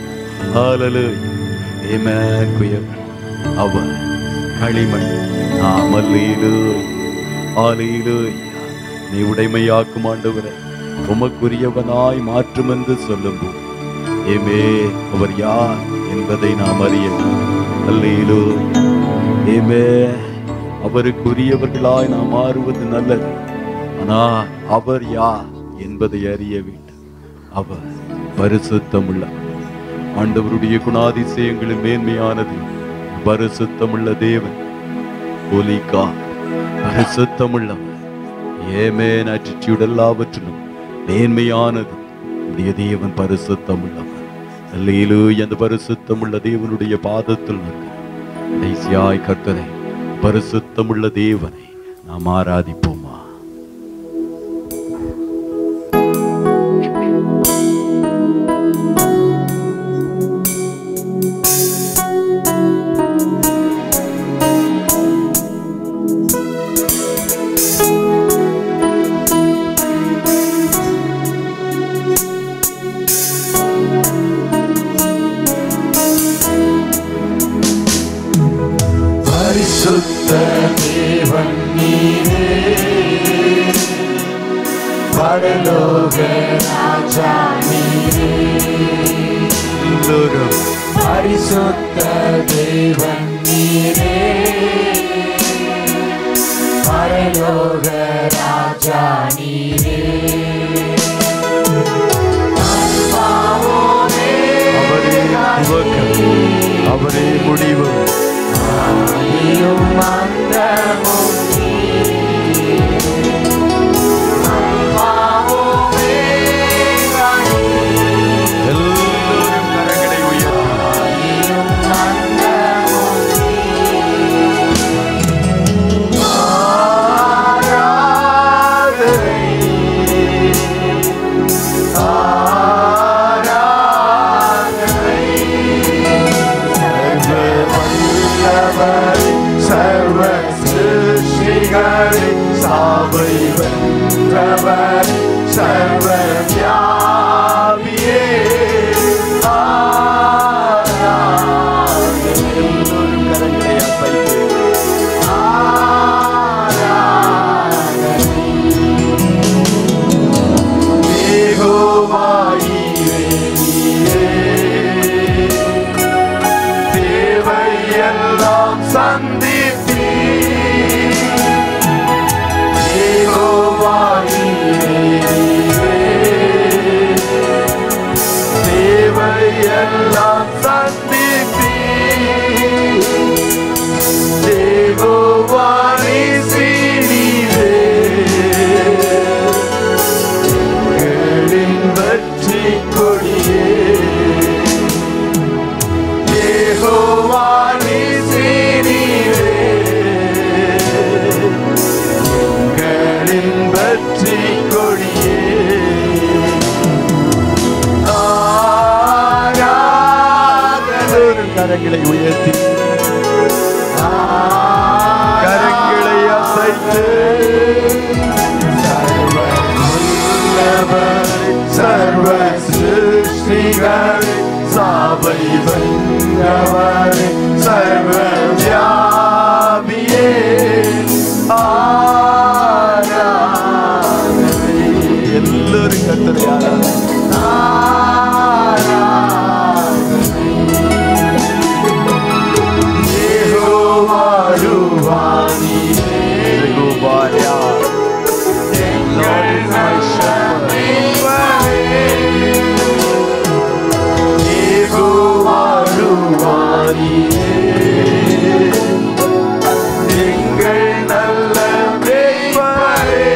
S2: ஹல்லேலூயா. ஆமென். குயவன் அவர் களிமண். நாம் அல்லேலூயா. ஹல்லேலூயா. நீ உடைமையாக்கும் ஆண்டவரே, உமக்குரியவனாய் மாற்றும் என்று சொல்லும்போது ஆமென் அவர் யார் என்பதை நாம் அறிய வேண்டும். அல்லேலூயா. ஆமென். அவருக்குரியவர்களாய் நாம் மாறுவது நல்லது. ஆனால் அவர் யார் என்பதை அறிய வேண்டும். அவர் பரிசுத்தமுள்ள ஆண்டவருடைய குணாதிசயங்களில் மேன்மையானது பரிசுத்தமுள்ள தேவன். ஒலிகா பரிசுத்தமுள்ளவர். ஆமென். ஆட்டிட்யூட் எல்லாவற்றிலும் மேன்மையானது உடைய தேவன் பரிசுத்தமுள்ளவர். அல்லேலூயா. அந்த பரிசுத்தமுள்ள தேவனுடைய பாதத்தில் கடைசியாய் கர்த்தரை பரிசுத்தமுள்ள தேவனை நாம் ஆராதிப்போமா?
S1: பரிசுத்த தேவன் நீரே, பரலோக ராஜா நீரே. பரிசுத்த தேவன் நீரே, பரலோக ராஜா நீரே.
S2: அவரே துவக்கம், அவரே முடிவு. எல்லோரும் கரங்களை
S1: சர்வ சிருஷ்டிகளின் சாவை வென்றவர் சர்வ வியாபியே.
S2: எல்லோரும் கரங்களை அசைத்து
S1: தேவையெல்லாம் சந்தித்தீ தேவையெல்லாம்
S2: வல்லவரே சர்வ சிருஷ்டிகரே சாவை வென்றவரே சர்வ வியாபியே ஆராதனை. எல்லாரும் கர்த்தரை ஆராதனை. யெகோவா ருவானியே யெகோவாயா எங்கள் நஷ்டமேவரே யெகோவா ருவானியே எங்கள் நல்ல மேய்ப்பரே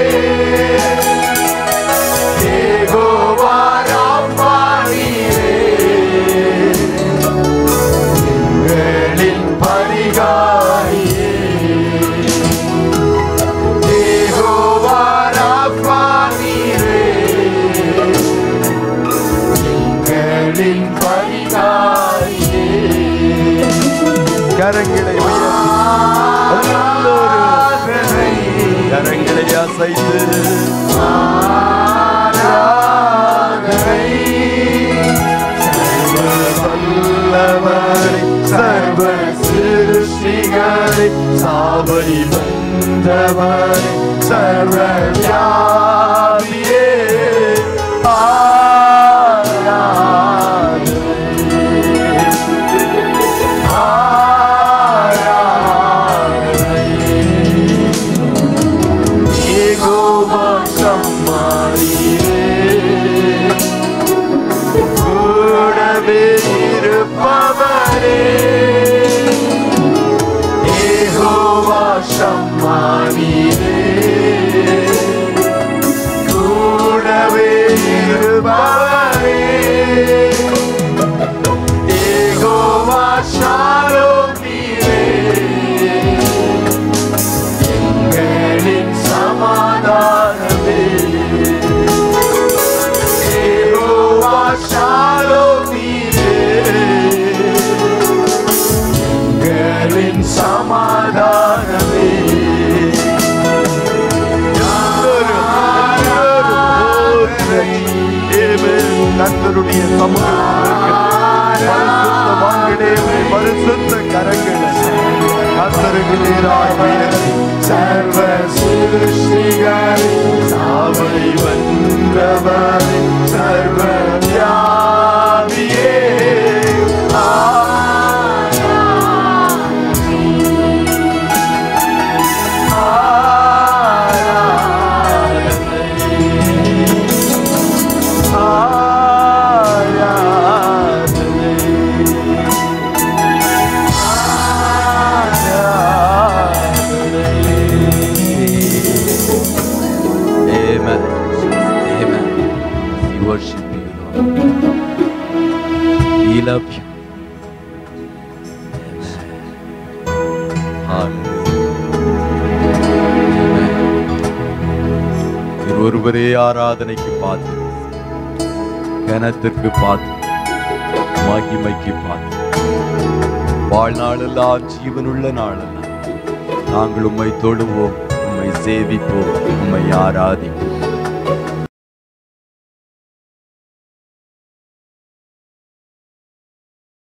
S2: யெகோவா ராப்பானியே எங்களின் பரிகாரியே யெகோவா ராப்பானியே எங்களின் பரிகாரியே. கரங்களை கரங்களை அசைத்து ஆராதனை. சர்வ வல்லவரே சர்வ சிருஷ்டிகரே சாவை வென்றவரே சர்வ வியாபியே ஆராதனை. ஆராதனை. யெகோவா சம்மாரியே கூடவே இருப்பவரே யெகோவா சம்மாரியே கூடவே இருப்பவரே யெகோவா ஷாலோம் நீரே எங்களின் சமாதானமே யெகோவா ஷாலோம் நீரே எங்களின் சமாதானமே. கர்த்தருடைய சமூகத்திலே பரிசுத்த கரங்கள் கர்த்தருக்கு நேராக உயர்த்தி சர்வ சிருஷ்டிகரே சாவை வென்றவரே சர்வ வியாபியே love you. ஒருவரே ஆராதனைக்கு பாத்திரம், கனத்திற்கு பாத்திரம், மகிமைக்கு பாத்திரம். வாழ்நாளெல்லாம் ஜீவனுள்ள நாளெல்லாம் நாங்கள் உம்மை தொழுவோம், உம்மை சேவிப்போம், உம்மை ஆராதிப்போம்.